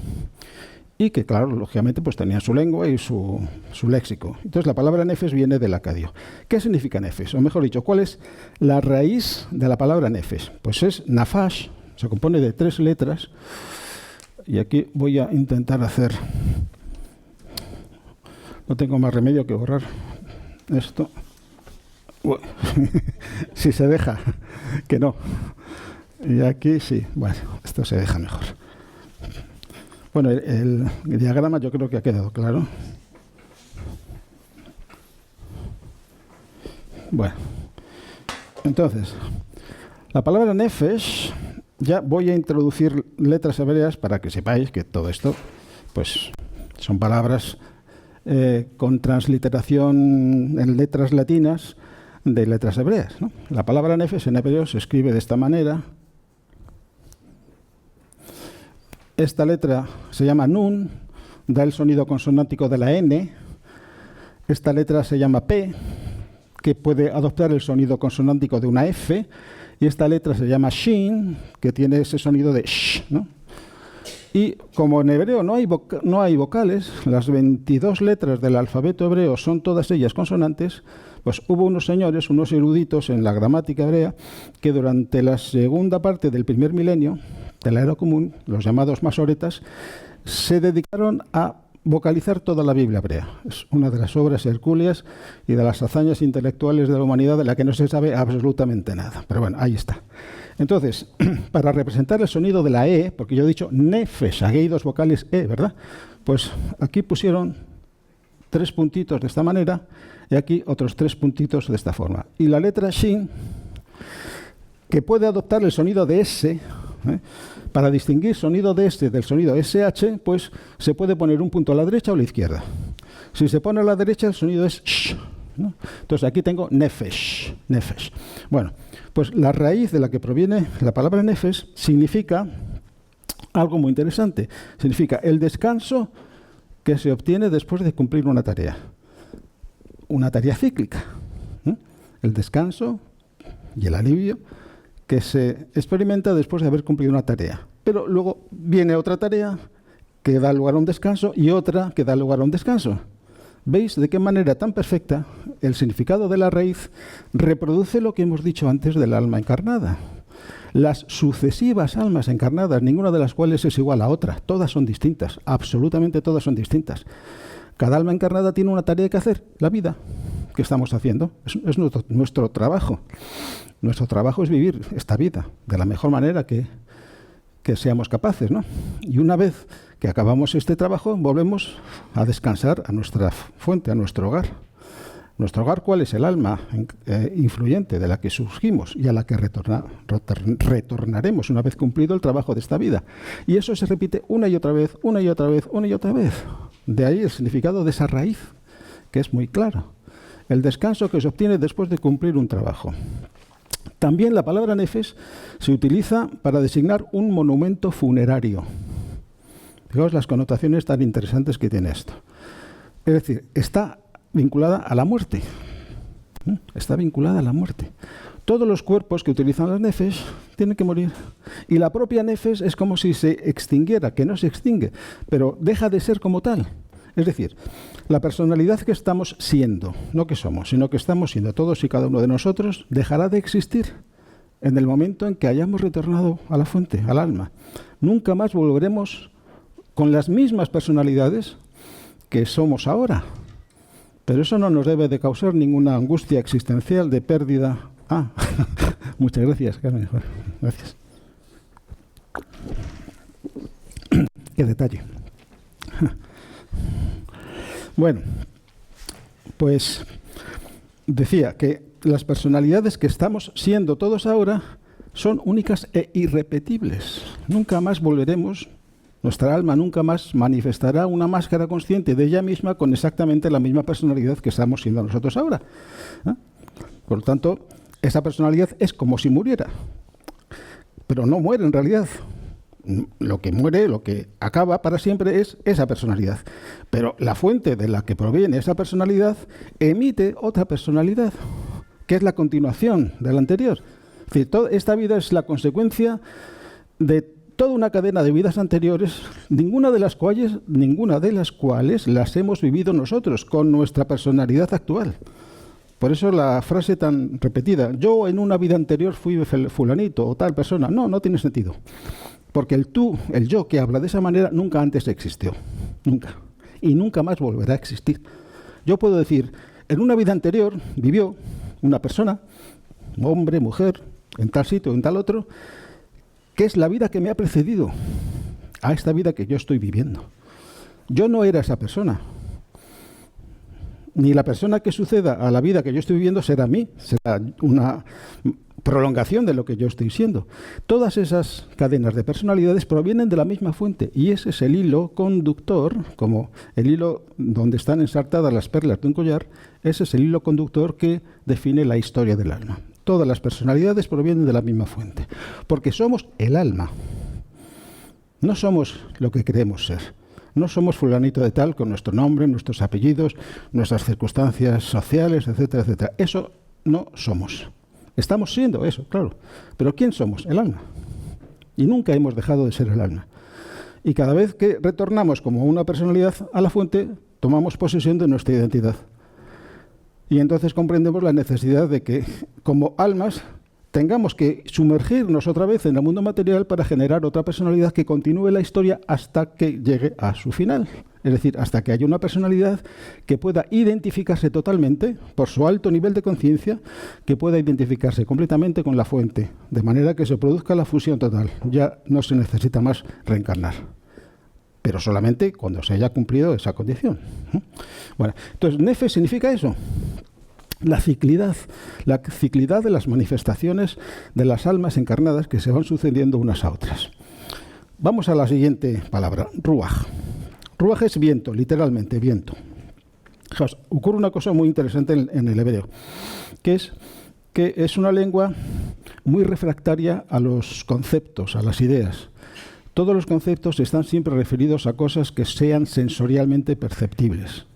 y que, claro, lógicamente, pues tenían su lengua y su léxico. Entonces, la palabra nefesh viene del acadio. ¿Qué significa nefesh? O mejor dicho, ¿cuál es la raíz de la palabra nefesh? Pues es nafash, se compone de 3 letras, y aquí voy a intentar hacer... No tengo más remedio que borrar esto. Si se deja, que no. Y aquí sí, bueno, esto se deja mejor. Bueno, el diagrama yo creo que ha quedado claro. Bueno, entonces, la palabra nefesh, ya voy a introducir letras hebreas para que sepáis que todo esto, pues, son palabras con transliteración en letras latinas de letras hebreas, ¿no? La palabra nefesh en hebreo se escribe de esta manera. Esta letra se llama nun, da el sonido consonántico de la N. Esta letra se llama P, que puede adoptar el sonido consonántico de una F. Y esta letra se llama Shin, que tiene ese sonido de sh, ¿no? Y como en hebreo no hay vocales, las 22 letras del alfabeto hebreo son todas ellas consonantes, pues hubo unos señores, unos eruditos en la gramática hebrea, que durante la segunda parte del primer milenio de la era común, los llamados masoretas, se dedicaron a vocalizar toda la Biblia hebrea. Es una de las obras hercúleas y de las hazañas intelectuales de la humanidad de la que no se sabe absolutamente nada. Pero bueno, ahí está. Entonces, para representar el sonido de la E, porque yo he dicho nefesh, aquí hay dos vocales E, ¿verdad? Pues aquí pusieron 3 puntitos de esta manera y aquí otros 3 puntitos de esta forma. Y la letra Shin, que puede adoptar el sonido de S, para distinguir sonido de S del sonido SH, pues se puede poner un punto a la derecha o a la izquierda. Si se pone a la derecha, el sonido es sh, ¿no? Entonces aquí tengo nefesh, nefesh. Bueno, pues la raíz de la que proviene la palabra nefesh significa algo muy interesante. Significa el descanso que se obtiene después de cumplir una tarea cíclica. El descanso y el alivio que se experimenta después de haber cumplido una tarea. Pero luego viene otra tarea que da lugar a un descanso y otra que da lugar a un descanso. ¿Veis de qué manera tan perfecta el significado de la raíz reproduce lo que hemos dicho antes del alma encarnada? Las sucesivas almas encarnadas, ninguna de las cuales es igual a otra, todas son distintas, absolutamente todas son distintas. Cada alma encarnada tiene una tarea que hacer, la vida que estamos haciendo, es nuestro trabajo. Nuestro trabajo es vivir esta vida de la mejor manera que seamos capaces, ¿no? Y una vez que acabamos este trabajo, volvemos a descansar a nuestra fuente, a nuestro hogar. ¿Nuestro hogar cuál es? El alma influyente de la que surgimos y a la que retornaremos una vez cumplido el trabajo de esta vida. Y eso se repite una y otra vez, una y otra vez, una y otra vez. De ahí el significado de esa raíz, que es muy claro. El descanso que se obtiene después de cumplir un trabajo. También la palabra nefesh se utiliza para designar un monumento funerario. Fijaos las connotaciones tan interesantes que tiene esto. Es decir, está vinculada a la muerte. Está vinculada a la muerte. Todos los cuerpos que utilizan las nefesh tienen que morir. Y la propia nefesh es como si se extinguiera, que no se extingue, pero deja de ser como tal. Es decir, la personalidad que estamos siendo, no que somos, sino que estamos siendo todos y cada uno de nosotros, dejará de existir en el momento en que hayamos retornado a la fuente, al alma. Nunca más volveremos con las mismas personalidades que somos ahora. Pero eso no nos debe de causar ninguna angustia existencial de pérdida. Muchas gracias, Carmen. Gracias. Qué detalle. Bueno, pues decía que las personalidades que estamos siendo todos ahora son únicas e irrepetibles. Nunca más volveremos, nuestra alma nunca más manifestará una máscara consciente de ella misma con exactamente la misma personalidad que estamos siendo nosotros ahora. Por lo tanto, esa personalidad es como si muriera, pero no muere en realidad. Lo que muere, lo que acaba para siempre es esa personalidad. Pero la fuente de la que proviene esa personalidad emite otra personalidad, que es la continuación de la anterior. Es decir, esta vida es la consecuencia de toda una cadena de vidas anteriores, ninguna de las cuales las hemos vivido nosotros con nuestra personalidad actual. Por eso la frase tan repetida, yo en una vida anterior fui fulanito o tal persona, no tiene sentido. Porque el tú, el yo que habla de esa manera, nunca antes existió. Nunca. Y nunca más volverá a existir. Yo puedo decir, en una vida anterior vivió una persona, hombre, mujer, en tal sitio, en tal otro, que es la vida que me ha precedido a esta vida que yo estoy viviendo. Yo no era esa persona. Ni la persona que suceda a la vida que yo estoy viviendo será mí, será una prolongación de lo que yo estoy siendo. Todas esas cadenas de personalidades provienen de la misma fuente y ese es el hilo conductor, como el hilo donde están ensartadas las perlas de un collar, ese es el hilo conductor que define la historia del alma. Todas las personalidades provienen de la misma fuente, porque somos el alma. No somos lo que creemos ser. No somos fulanito de tal con nuestro nombre, nuestros apellidos, nuestras circunstancias sociales, etcétera, etcétera. Eso no somos. Estamos siendo eso, claro. Pero ¿quién somos? El alma. Y nunca hemos dejado de ser el alma. Y cada vez que retornamos como una personalidad a la fuente, tomamos posesión de nuestra identidad. Y entonces comprendemos la necesidad de que, como almas, tengamos que sumergirnos otra vez en el mundo material para generar otra personalidad que continúe la historia hasta que llegue a su final. Es decir, hasta que haya una personalidad que pueda identificarse totalmente, por su alto nivel de conciencia, que pueda identificarse completamente con la fuente, de manera que se produzca la fusión total. Ya no se necesita más reencarnar, pero solamente cuando se haya cumplido esa condición. Bueno, entonces, Nefesh significa eso. La ciclidad de las manifestaciones de las almas encarnadas que se van sucediendo unas a otras. Vamos a la siguiente palabra, Ruach. Ruach es viento, literalmente, viento. Fijaos, ocurre una cosa muy interesante en el hebreo, que es una lengua muy refractaria a los conceptos, a las ideas. Todos los conceptos están siempre referidos a cosas que sean sensorialmente perceptibles.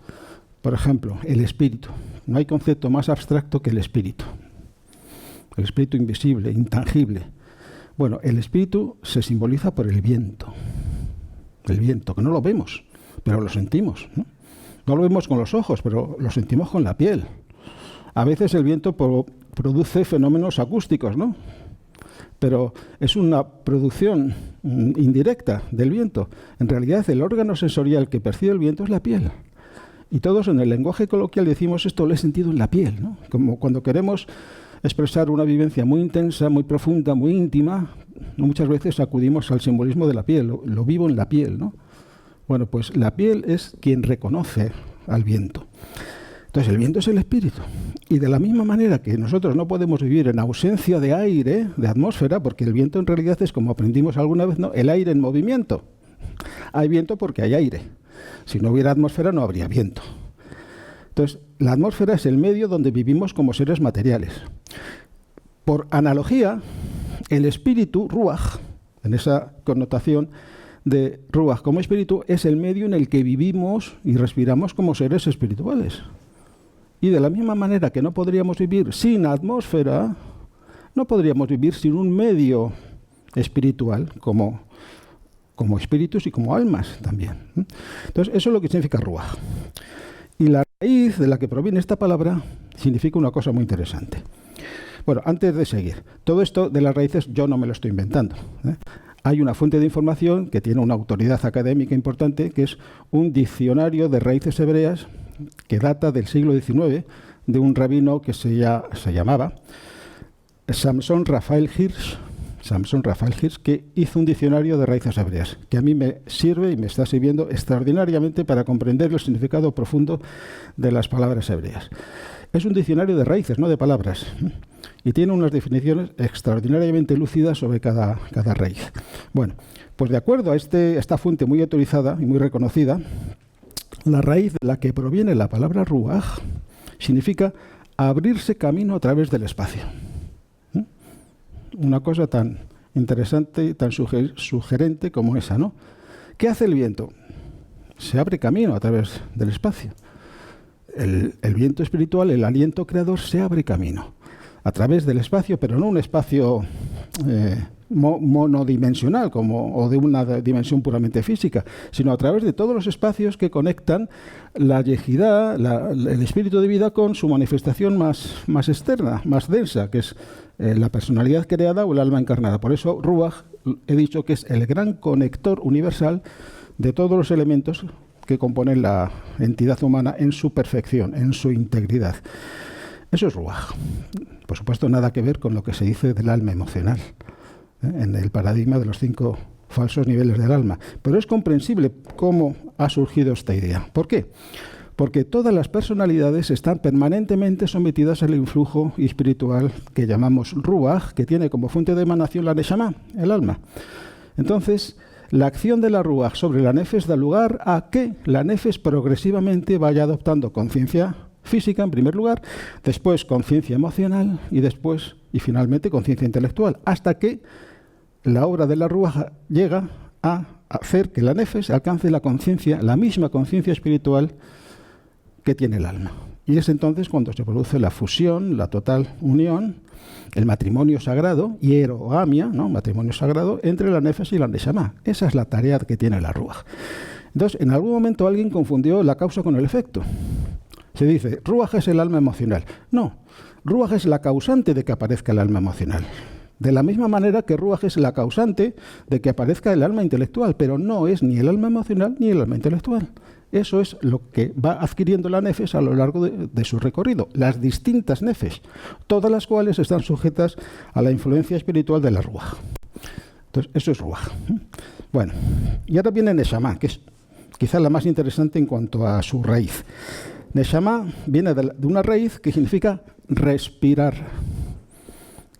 Por ejemplo, el espíritu. No hay concepto más abstracto que el espíritu. El espíritu invisible, intangible. Bueno, el espíritu se simboliza por el viento. El viento, que no lo vemos, pero lo sentimos, ¿no? No lo vemos con los ojos, pero lo sentimos con la piel. A veces el viento produce fenómenos acústicos, ¿no? Pero es una producción indirecta del viento. En realidad, el órgano sensorial que percibe el viento es la piel. Y todos en el lenguaje coloquial decimos esto lo he sentido en la piel, ¿no? Como cuando queremos expresar una vivencia muy intensa, muy profunda, muy íntima, muchas veces acudimos al simbolismo de la piel, lo vivo en la piel, ¿no? Bueno, pues la piel es quien reconoce al viento. Entonces el viento es el espíritu. Y de la misma manera que nosotros no podemos vivir en ausencia de aire, de atmósfera, porque el viento en realidad es, como aprendimos alguna vez, ¿no?, el aire en movimiento. Hay viento porque hay aire. Si no hubiera atmósfera, no habría viento. Entonces, la atmósfera es el medio donde vivimos como seres materiales. Por analogía, el espíritu, Ruach, en esa connotación de Ruach como espíritu, es el medio en el que vivimos y respiramos como seres espirituales. Y de la misma manera que no podríamos vivir sin atmósfera, no podríamos vivir sin un medio espiritual como espíritus y como almas también. Entonces, eso es lo que significa Ruach. Y la raíz de la que proviene esta palabra significa una cosa muy interesante. Bueno, antes de seguir, todo esto de las raíces yo no me lo estoy inventando, ¿eh? Hay una fuente de información que tiene una autoridad académica importante, que es un diccionario de raíces hebreas que data del siglo XIX, de un rabino que se llamaba Samson Raphael Hirsch, que hizo un diccionario de raíces hebreas, que a mí me sirve y me está sirviendo extraordinariamente para comprender el significado profundo de las palabras hebreas. Es un diccionario de raíces, no de palabras, y tiene unas definiciones extraordinariamente lúcidas sobre cada raíz. Bueno, pues de acuerdo a esta fuente muy autorizada y muy reconocida, la raíz de la que proviene la palabra Ruach significa abrirse camino a través del espacio. Una cosa tan interesante y tan sugerente como esa, ¿no? ¿Qué hace el viento? Se abre camino a través del espacio. El viento espiritual, el aliento creador, se abre camino a través del espacio, pero no un espacio monodimensional o de una dimensión puramente física, sino a través de todos los espacios que conectan la yejidá, el espíritu de vida, con su manifestación más externa, más densa, que es la personalidad creada o el alma encarnada. Por eso Ruach, he dicho que es el gran conector universal de todos los elementos que componen la entidad humana en su perfección, en su integridad. Eso es Ruach. Por supuesto, nada que ver con lo que se dice del alma emocional, en el paradigma de los 5 falsos niveles del alma. Pero es comprensible cómo ha surgido esta idea. ¿Por qué? Porque todas las personalidades están permanentemente sometidas al influjo espiritual que llamamos Ruach, que tiene como fuente de emanación la Neshama, el alma. Entonces, la acción de la Ruach sobre la Nefesh da lugar a que la Nefesh progresivamente vaya adoptando conciencia física en primer lugar, después conciencia emocional y finalmente conciencia intelectual, hasta que la obra de la Ruach llega a hacer que la Nefesh alcance la conciencia, la misma conciencia espiritual que tiene el alma. Y es entonces cuando se produce la fusión, la total unión, el matrimonio sagrado, hierogamia, ¿no?, matrimonio sagrado, entre la Nefesh y la Neshama. Esa es la tarea que tiene la Ruach. Entonces, en algún momento alguien confundió la causa con el efecto. Se dice, Ruach es el alma emocional. No, Ruach es la causante de que aparezca el alma emocional. De la misma manera que Ruach es la causante de que aparezca el alma intelectual, pero no es ni el alma emocional ni el alma intelectual. Eso es lo que va adquiriendo la nefesh a lo largo de su recorrido, las distintas nefesh, todas las cuales están sujetas a la influencia espiritual de la Ruach. Entonces, eso es Ruach. Bueno, y ahora viene Neshama, que es quizá la más interesante en cuanto a su raíz. Neshama viene de una raíz que significa respirar.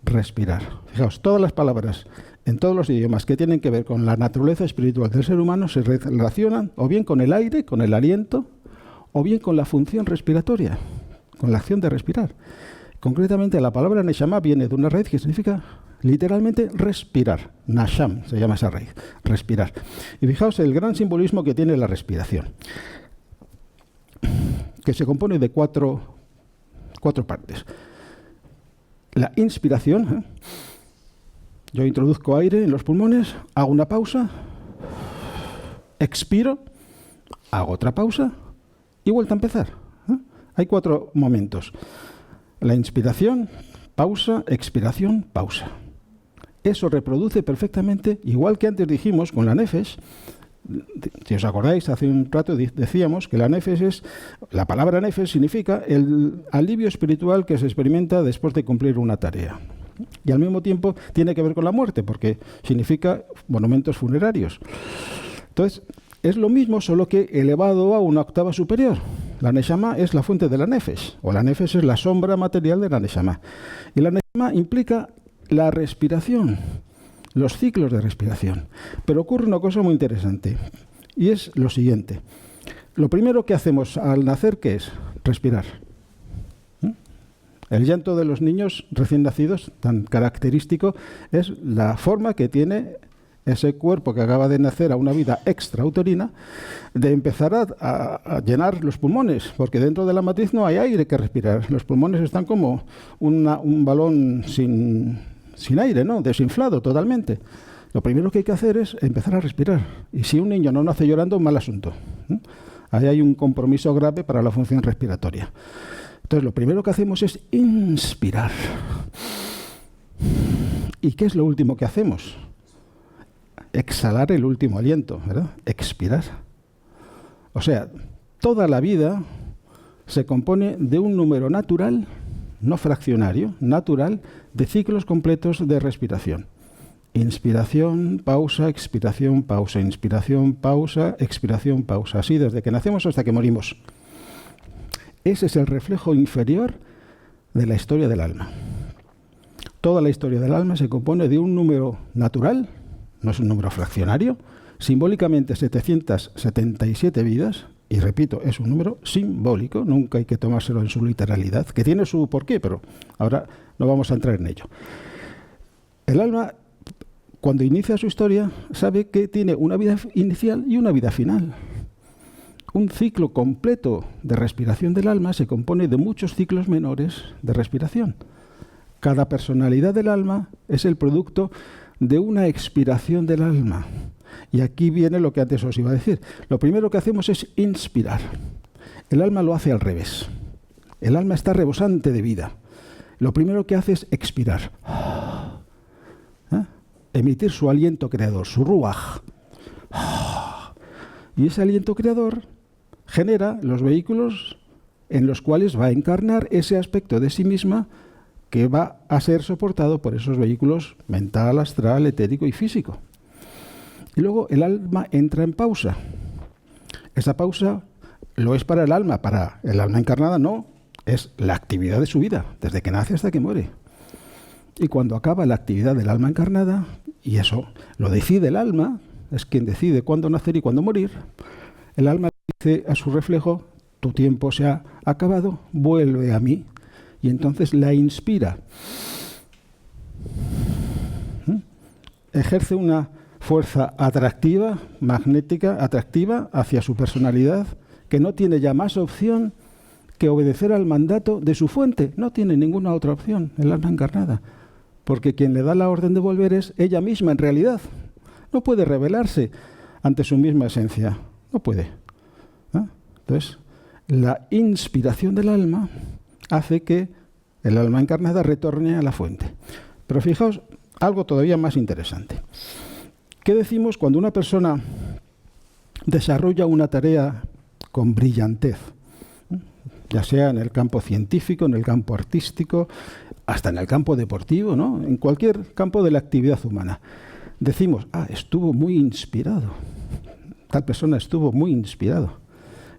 Respirar. Fijaos, todas las palabras en todos los idiomas que tienen que ver con la naturaleza espiritual del ser humano se relacionan o bien con el aire, con el aliento, o bien con la función respiratoria, con la acción de respirar. Concretamente, la palabra Neshama viene de una raíz que significa literalmente respirar. Nasham se llama esa raíz, respirar. Y fijaos el gran simbolismo que tiene la respiración, que se compone de cuatro partes. La inspiración, yo introduzco aire en los pulmones, hago una pausa, expiro, hago otra pausa y vuelta a empezar. Hay 4 momentos. La inspiración, pausa, expiración, pausa. Eso reproduce perfectamente, igual que antes dijimos con la nefesh. Si os acordáis, hace un rato decíamos que la nefesh la palabra nefesh significa el alivio espiritual que se experimenta después de cumplir una tarea. Y al mismo tiempo tiene que ver con la muerte, porque significa monumentos funerarios. Entonces, es lo mismo, solo que elevado a una octava superior. La Neshama es la fuente de la nefesh, o la nefesh es la sombra material de la Neshama. Y la Neshama implica la respiración, los ciclos de respiración. Pero ocurre una cosa muy interesante, y es lo siguiente. Lo primero que hacemos al nacer, ¿qué es? Respirar. El llanto de los niños recién nacidos, tan característico, es la forma que tiene ese cuerpo que acaba de nacer a una vida extrauterina de empezar a llenar los pulmones, porque dentro de la matriz no hay aire que respirar. Los pulmones están como un balón sin aire, ¿no? Desinflado totalmente. Lo primero que hay que hacer es empezar a respirar. Y si un niño no nace llorando, mal asunto. Ahí hay un compromiso grave para la función respiratoria. Entonces, lo primero que hacemos es inspirar. ¿Y qué es lo último que hacemos? Exhalar el último aliento, ¿verdad? Expirar. O sea, toda la vida se compone de un número natural, no fraccionario, natural, de ciclos completos de respiración. Inspiración, pausa, expiración, pausa, inspiración, pausa, expiración, pausa. Así desde que nacemos hasta que morimos. Ese es el reflejo inferior de la historia del alma. Toda la historia del alma se compone de un número natural, no es un número fraccionario, simbólicamente 777 vidas, y repito, es un número simbólico, nunca hay que tomárselo en su literalidad, que tiene su porqué, pero ahora no vamos a entrar en ello. El alma, cuando inicia su historia, sabe que tiene una vida inicial y una vida final. Un ciclo completo de respiración del alma se compone de muchos ciclos menores de respiración. Cada personalidad del alma es el producto de una expiración del alma. Y aquí viene lo que antes os iba a decir. Lo primero que hacemos es inspirar. El alma lo hace al revés. El alma está rebosante de vida. Lo primero que hace es expirar. Emitir su aliento creador, su ruaj. Y ese aliento creador genera los vehículos en los cuales va a encarnar ese aspecto de sí misma que va a ser soportado por esos vehículos mental, astral, etérico y físico. Y luego el alma entra en pausa. Esa pausa lo es para el alma encarnada no, es la actividad de su vida, desde que nace hasta que muere. Y cuando acaba la actividad del alma encarnada, y eso lo decide el alma, es quien decide cuándo nacer y cuándo morir, el alma dice a su reflejo, tu tiempo se ha acabado, vuelve a mí. Y entonces la inspira. Ejerce una fuerza atractiva, magnética, atractiva hacia su personalidad, que no tiene ya más opción que obedecer al mandato de su fuente. No tiene ninguna otra opción, el alma encarnada. Porque quien le da la orden de volver es ella misma en realidad. No puede rebelarse ante su misma esencia. No puede. Entonces, la inspiración del alma hace que el alma encarnada retorne a la fuente. Pero fijaos, algo todavía más interesante. ¿Qué decimos cuando una persona desarrolla una tarea con brillantez? Ya sea en el campo científico, en el campo artístico, hasta en el campo deportivo, ¿no? En cualquier campo de la actividad humana. Decimos, estuvo muy inspirado. Tal persona estuvo muy inspirado.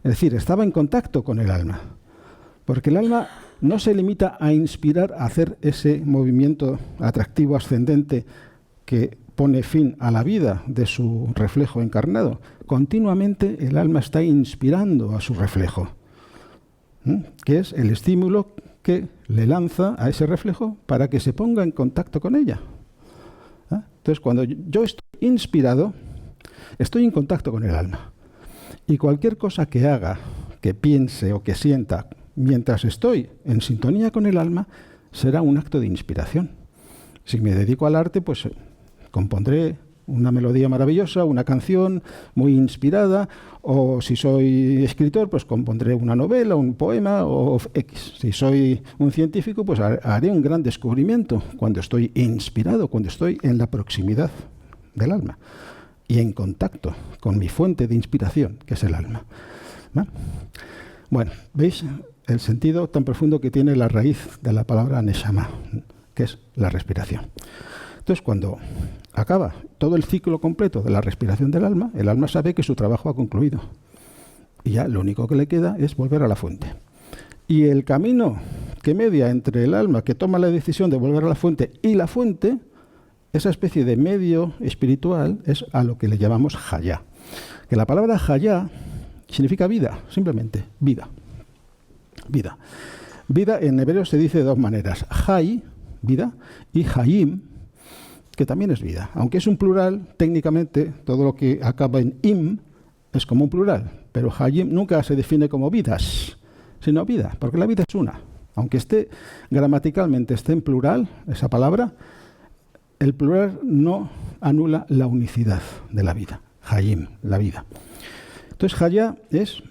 Es decir, estaba en contacto con el alma. Porque el alma no se limita a inspirar, a hacer ese movimiento atractivo ascendente que pone fin a la vida de su reflejo encarnado. Continuamente el alma está inspirando a su reflejo, que es el estímulo que le lanza a ese reflejo para que se ponga en contacto con ella. Entonces, cuando yo estoy inspirado, estoy en contacto con el alma. Y cualquier cosa que haga, que piense o que sienta mientras estoy en sintonía con el alma, será un acto de inspiración. Si me dedico al arte, pues compondré una melodía maravillosa, una canción muy inspirada, o si soy escritor, pues compondré una novela, un poema, o X. Si soy un científico, pues haré un gran descubrimiento cuando estoy inspirado, cuando estoy en la proximidad del alma y en contacto con mi fuente de inspiración, que es el alma. ¿No? Bueno, ¿veis el sentido tan profundo que tiene la raíz de la palabra neshama, que es la respiración? Entonces, cuando acaba todo el ciclo completo de la respiración del alma, el alma sabe que su trabajo ha concluido. Y ya lo único que le queda es volver a la fuente. Y el camino que media entre el alma que toma la decisión de volver a la fuente y la fuente, esa especie de medio espiritual, es a lo que le llamamos Hayá. Que la palabra Hayá significa vida, simplemente vida. Vida. Vida en hebreo se dice de dos maneras. Hay, vida, y Hayim, que también es vida. Aunque es un plural, técnicamente todo lo que acaba en im es como un plural. Pero Hayim nunca se define como vidas, sino vida, porque la vida es una. Aunque esté gramaticalmente esté en plural, esa palabra, el plural no anula la unicidad de la vida. Hayim, la vida. Entonces, Hayá es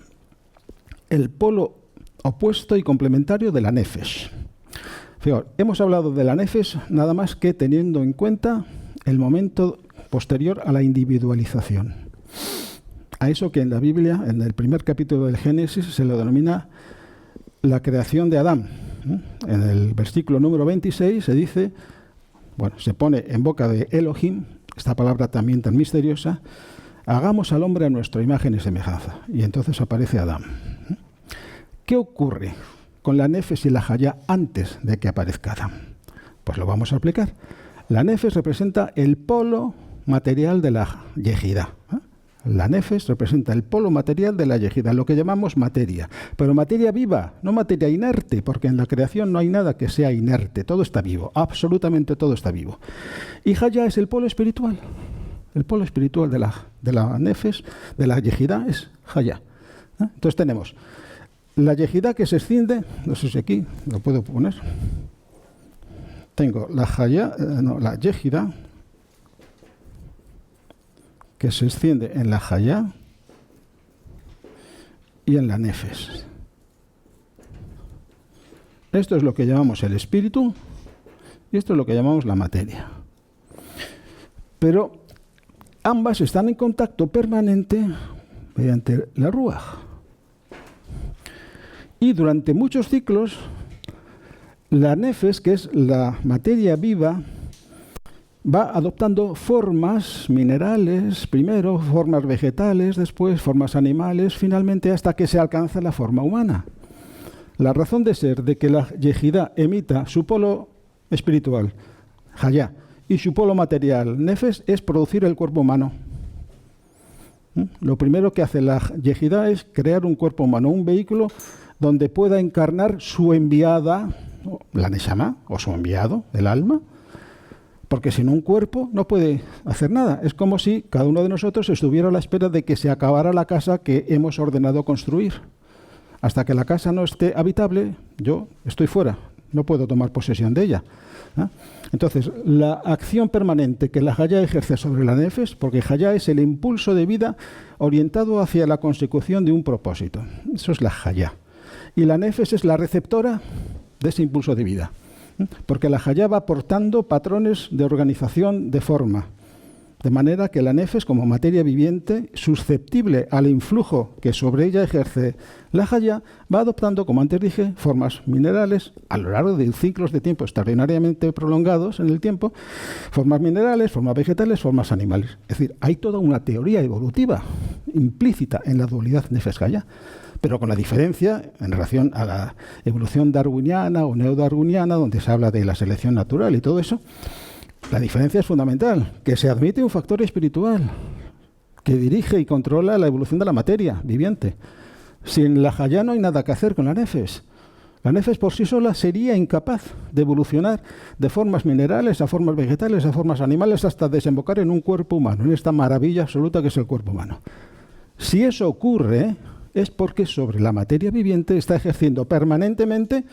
el polo opuesto y complementario de la Nefesh. Fijaos, hemos hablado de la Nefesh nada más que teniendo en cuenta el momento posterior a la individualización. A eso que en la Biblia, en el primer capítulo del Génesis, se lo denomina la creación de Adán. En el versículo número 26 se dice, bueno, se pone en boca de Elohim, esta palabra también tan misteriosa, hagamos al hombre a nuestra imagen y semejanza. Y entonces aparece Adán. ¿Qué ocurre con la Nefesh y la Hayá antes de que aparezca Adán? Pues lo vamos a explicar. La Nefesh representa el polo material de la Yejidá. La Nefesh representa el polo material de la Yejidá, lo que llamamos materia. Pero materia viva, no materia inerte, porque en la creación no hay nada que sea inerte. Todo está vivo, absolutamente todo está vivo. Y Hayá es el polo espiritual. El polo espiritual de la Nefesh, de la Yejidá, es Hayá. Entonces tenemos la Yejidá que se extiende, no sé si aquí lo puedo poner. Tengo la Hayá, la Yejidá que se extiende en la Hayá y en la Nefesh. Esto es lo que llamamos el espíritu y esto es lo que llamamos la materia. Pero ambas están en contacto permanente mediante la Ruaj. Y durante muchos ciclos, la Nefesh, que es la materia viva, va adoptando formas minerales, primero formas vegetales, después formas animales, finalmente hasta que se alcanza la forma humana. La razón de ser de que la Yejidá emita su polo espiritual, Hayá, y su polo material, Nefesh, es producir el cuerpo humano. Lo primero que hace la Yejidá es crear un cuerpo humano, un vehículo donde pueda encarnar su enviada, la Neshama, o su enviado, el alma, porque sin un cuerpo no puede hacer nada. Es como si cada uno de nosotros estuviera a la espera de que se acabara la casa que hemos ordenado construir. Hasta que la casa no esté habitable, yo estoy fuera, no puedo tomar posesión de ella. Entonces, la acción permanente que la Hayá ejerce sobre la Nefesh, porque Hayá es el impulso de vida orientado hacia la consecución de un propósito. Eso es la Hayá. Y la Nefesh es la receptora de ese impulso de vida. Porque la Hayá va aportando patrones de organización de forma, de manera que la nefes, como materia viviente, susceptible al influjo que sobre ella ejerce la Hayá, va adoptando, como antes dije, formas minerales a lo largo de ciclos de tiempo extraordinariamente prolongados en el tiempo, formas minerales, formas vegetales, formas animales. Es decir, hay toda una teoría evolutiva implícita en la dualidad nefes-Hayá, pero con la diferencia en relación a la evolución darwiniana o neodarwiniana, donde se habla de la selección natural y todo eso. La diferencia es fundamental, que se admite un factor espiritual que dirige y controla la evolución de la materia viviente. Sin la Hayá no hay nada que hacer con la nefes. La nefes por sí sola sería incapaz de evolucionar de formas minerales a formas vegetales, a formas animales, hasta desembocar en un cuerpo humano, en esta maravilla absoluta que es el cuerpo humano. Si eso ocurre, es porque sobre la materia viviente está ejerciendo permanentemente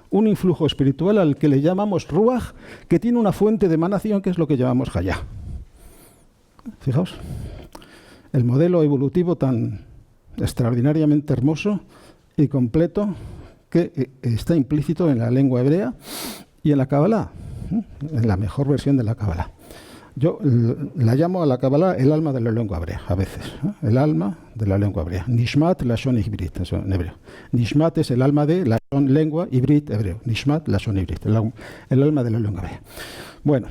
un influjo espiritual al que le llamamos Ruach, que tiene una fuente de emanación que es lo que llamamos Hayá. Fijaos, el modelo evolutivo tan extraordinariamente hermoso y completo que está implícito en la lengua hebrea y en la Kabbalah, en la mejor versión de la Kabbalah. Yo la llamo a la Kabbalah el alma de la lengua hebrea, a veces. El alma de la lengua hebrea. Nishmat lashon ibrit, eso en hebreo. Nishmat es el alma de la lengua, ibrit hebreo. Nishmat lashon ibrit, el alma de la lengua hebrea. Bueno,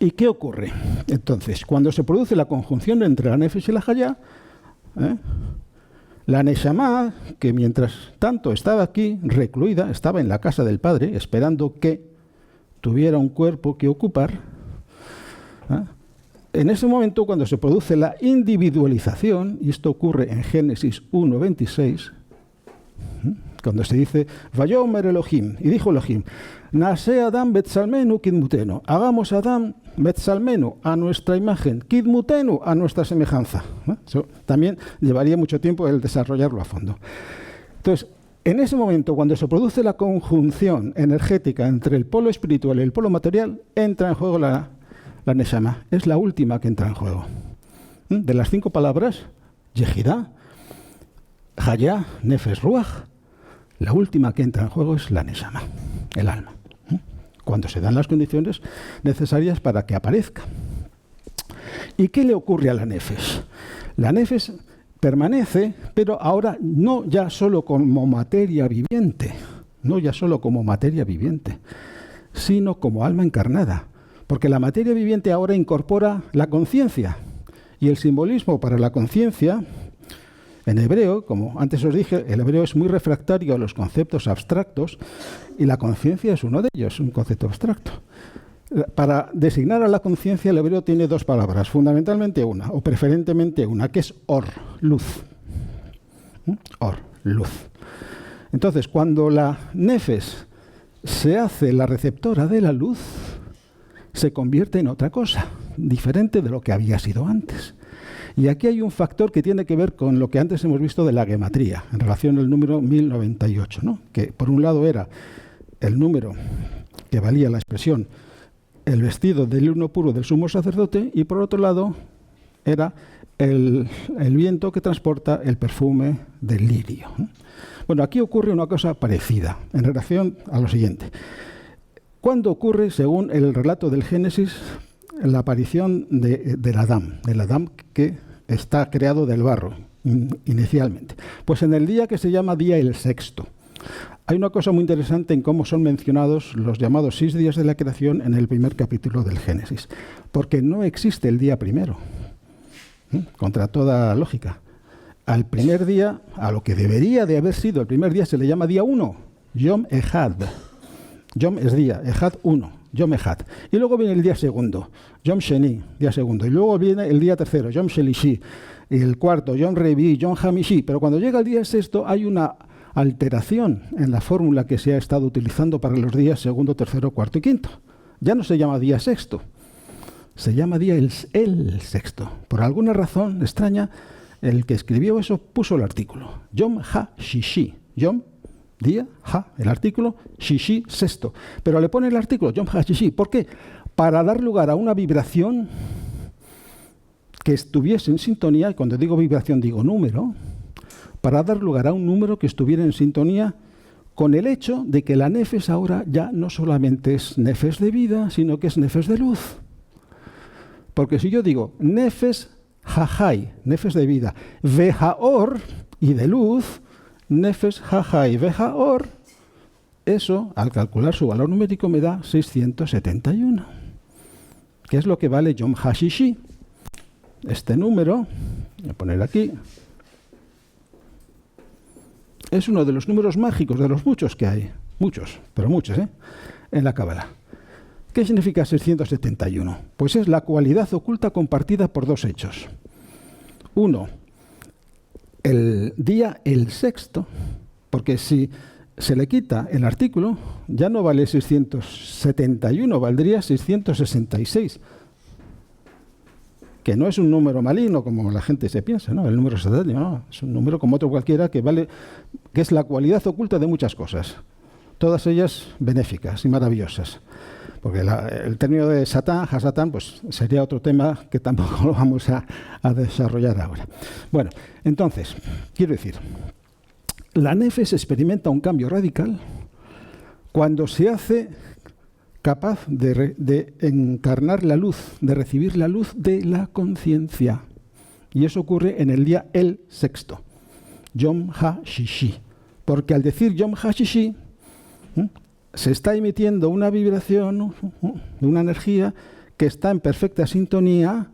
¿y qué ocurre? Entonces, cuando se produce la conjunción entre la nefesh y la Hayá, la Neshama, que mientras tanto estaba aquí, recluida, estaba en la casa del Padre, esperando que tuviera un cuerpo que ocupar, en ese momento, cuando se produce la individualización, y esto ocurre en Génesis 1:26, cuando se dice Vayomer Elohim, y dijo Elohim, Nase Adam Betzalmenu Kidmutenu, hagamos Adam Betzalmenu a nuestra imagen, Kidmutenu a nuestra semejanza. Eso también llevaría mucho tiempo el desarrollarlo a fondo. Entonces, en ese momento, cuando se produce la conjunción energética entre el polo espiritual y el polo material, entra en juego la Neshama. Es la última que entra en juego. De las 5 palabras, Yehidá, Hayá, Nefesh, Ruach, la última que entra en juego es la Neshama, el alma. Cuando se dan las condiciones necesarias para que aparezca. ¿Y qué le ocurre a la Nefesh? La Nefesh permanece, pero ahora no ya solo como materia viviente, sino como alma encarnada. Porque la materia viviente ahora incorpora la conciencia. Y el simbolismo para la conciencia, en hebreo, como antes os dije, el hebreo es muy refractario a los conceptos abstractos y la conciencia es uno de ellos, un concepto abstracto. Para designar a la conciencia, el hebreo tiene 2 palabras, fundamentalmente una, o preferentemente una, que es or, luz. Or, luz. Entonces, cuando la nefesh se hace la receptora de la luz, se convierte en otra cosa, diferente de lo que había sido antes. Y aquí hay un factor que tiene que ver con lo que antes hemos visto de la gematría, en relación al número 1098, ¿no? Que por un lado era el número que valía la expresión el vestido de lino puro del sumo sacerdote, y por otro lado era el viento que transporta el perfume del lirio. Bueno, aquí ocurre una cosa parecida en relación a lo siguiente. ¿Cuándo ocurre, según el relato del Génesis, la aparición del Adán que está creado del barro inicialmente? Pues en el día que se llama día el sexto. Hay una cosa muy interesante en cómo son mencionados los llamados 6 días de la creación en el primer capítulo del Génesis, porque no existe el día primero, contra toda lógica. Al primer día, a lo que debería de haber sido el primer día, se le llama día 1, Yom Echad. Yom es día, Echad 1, Yom Echad. Y luego viene el día segundo, Yom Sheni, día segundo. Y luego viene el día tercero, Yom Shelishi. Y el cuarto, Yom Revi, Yom Hamishi. Pero cuando llega el día sexto hay una alteración en la fórmula que se ha estado utilizando para los días segundo, tercero, cuarto y quinto. Ya no se llama día sexto, se llama día el sexto. Por alguna razón extraña, el que escribió eso puso el artículo. Yom Ha-Shishi. Yom, día, Ha, el artículo, Shishi, sexto. Pero le pone el artículo Yom Ha-Shishi. ¿Por qué? Para dar lugar a una vibración que estuviese en sintonía, y cuando digo vibración digo número, para dar lugar a un número que estuviera en sintonía con el hecho de que la nefes ahora ya no solamente es nefes de vida, sino que es nefes de luz. Porque si yo digo nefes hahai, nefes de vida, vehaor y de luz, nefes hahai, vehaor, eso, al calcular su valor numérico, me da 671, que es lo que vale Yom HaShishi. Este número, voy a poner aquí, es uno de los números mágicos, de los muchos que hay, muchos, pero muchos, en la Cábala. ¿Qué significa 671? Pues es la cualidad oculta compartida por dos hechos. Uno, el día el sexto, porque si se le quita el artículo, ya no vale 671, valdría 666. Que no es un número maligno como la gente se piensa, ¿no? El número satánio, no, es un número como otro cualquiera que vale, que es la cualidad oculta de muchas cosas, todas ellas benéficas y maravillosas. Porque el término de Satán, Hasatán, pues sería otro tema que tampoco lo vamos a desarrollar ahora. Bueno, entonces, quiero decir, la nefes experimenta un cambio radical cuando se hace capaz de encarnar la luz, de recibir la luz de la conciencia. Y eso ocurre en el día el sexto, Yom HaShishi. Porque al decir Yom HaShishi, se está emitiendo una vibración, una energía que está en perfecta sintonía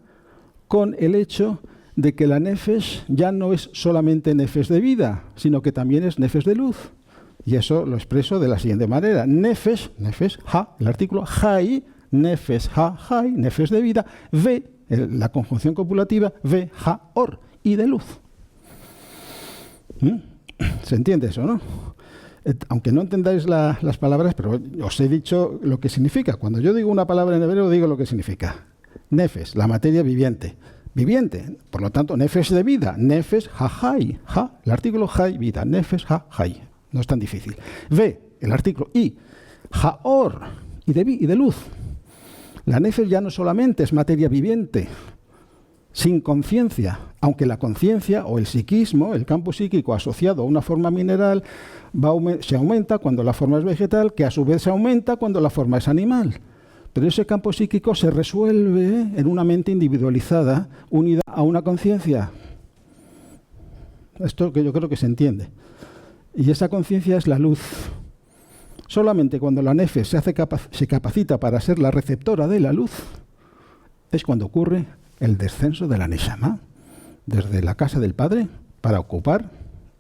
con el hecho de que la nefesh ya no es solamente nefesh de vida, sino que también es nefesh de luz. Y eso lo expreso de la siguiente manera. Nefesh, ha, el artículo, hai, nefesh ha, hai, nefesh de vida, ve, la conjunción copulativa, ve, ha, or, y de luz. ¿Se entiende eso, no? Aunque no entendáis las palabras, pero os he dicho lo que significa. Cuando yo digo una palabra en hebreo, digo lo que significa. Nefesh, la materia viviente. Viviente, por lo tanto, nefesh de vida. Nefesh ha-hai. Ha, el artículo hai, vida. Nefesh ha-hai. No es tan difícil. Ve, el artículo i. Ha-or, y de luz. La nefesh ya no solamente es materia viviente, sin conciencia, aunque la conciencia o el psiquismo, el campo psíquico asociado a una forma mineral, se aumenta cuando la forma es vegetal, que a su vez se aumenta cuando la forma es animal. Pero ese campo psíquico se resuelve en una mente individualizada, unida a una conciencia. Esto que yo creo que se entiende. Y esa conciencia es la luz. Solamente cuando la nefesh se capacita para ser la receptora de la luz, es cuando ocurre el descenso de la Neshama desde la casa del Padre para ocupar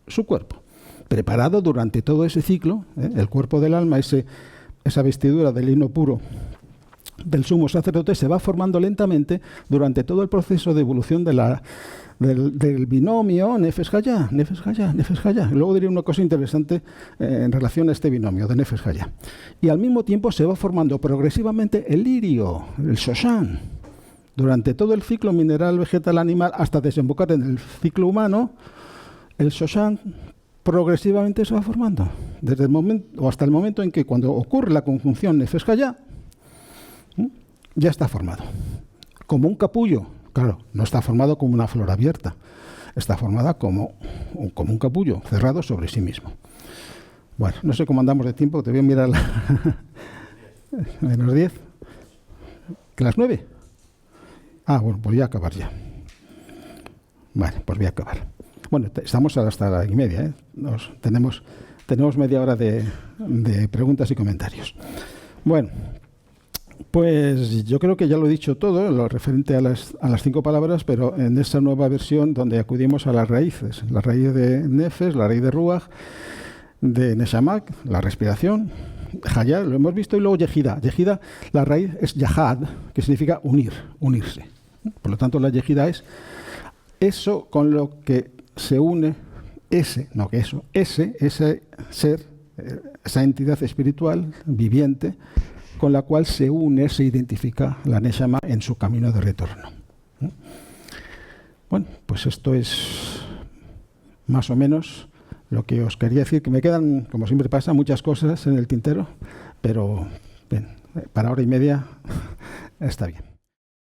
su cuerpo, preparado durante todo ese ciclo, el cuerpo del alma, esa vestidura de lino puro del sumo sacerdote se va formando lentamente durante todo el proceso de evolución del binomio Nefesh Hayah, Nefesh Hayah, Nefesh Hayah. Luego diré una cosa interesante en relación a este binomio de Nefesh Hayah. Y al mismo tiempo se va formando progresivamente el lirio, el Shoshan. Durante todo el ciclo mineral, vegetal, animal, hasta desembocar en el ciclo humano, el Shoshan progresivamente se va formando. Desde el momento, o hasta el momento en que cuando ocurre la conjunción Nefesh Hayah, ya está formado. Como un capullo. Claro, no está formado como una flor abierta. Está formada como un capullo cerrado sobre sí mismo. Bueno, no sé cómo andamos de tiempo. Te voy a mirar menos 10. ¿Que las 9? Ah, bueno, pues voy a acabar ya. Vale, pues voy a acabar. Bueno, estamos hasta la 1:30, tenemos media hora de preguntas y comentarios. Bueno, pues yo creo que ya lo he dicho todo, lo referente a las 5 palabras, pero en esta nueva versión donde acudimos a las raíces, la raíz de Nefesh, la raíz de Ruach, de Neshamak, la respiración, Hayah, lo hemos visto, y luego Yehida. Yehida, la raíz es Yahad, que significa unirse. Por lo tanto, la Yehida es eso con lo que se une, ese ser, esa entidad espiritual viviente, con la cual se une, se identifica la Neshama en su camino de retorno. Bueno, pues esto es más o menos lo que os quería decir, que me quedan, como siempre pasa, muchas cosas en el tintero, pero bien, para 1:30 está bien.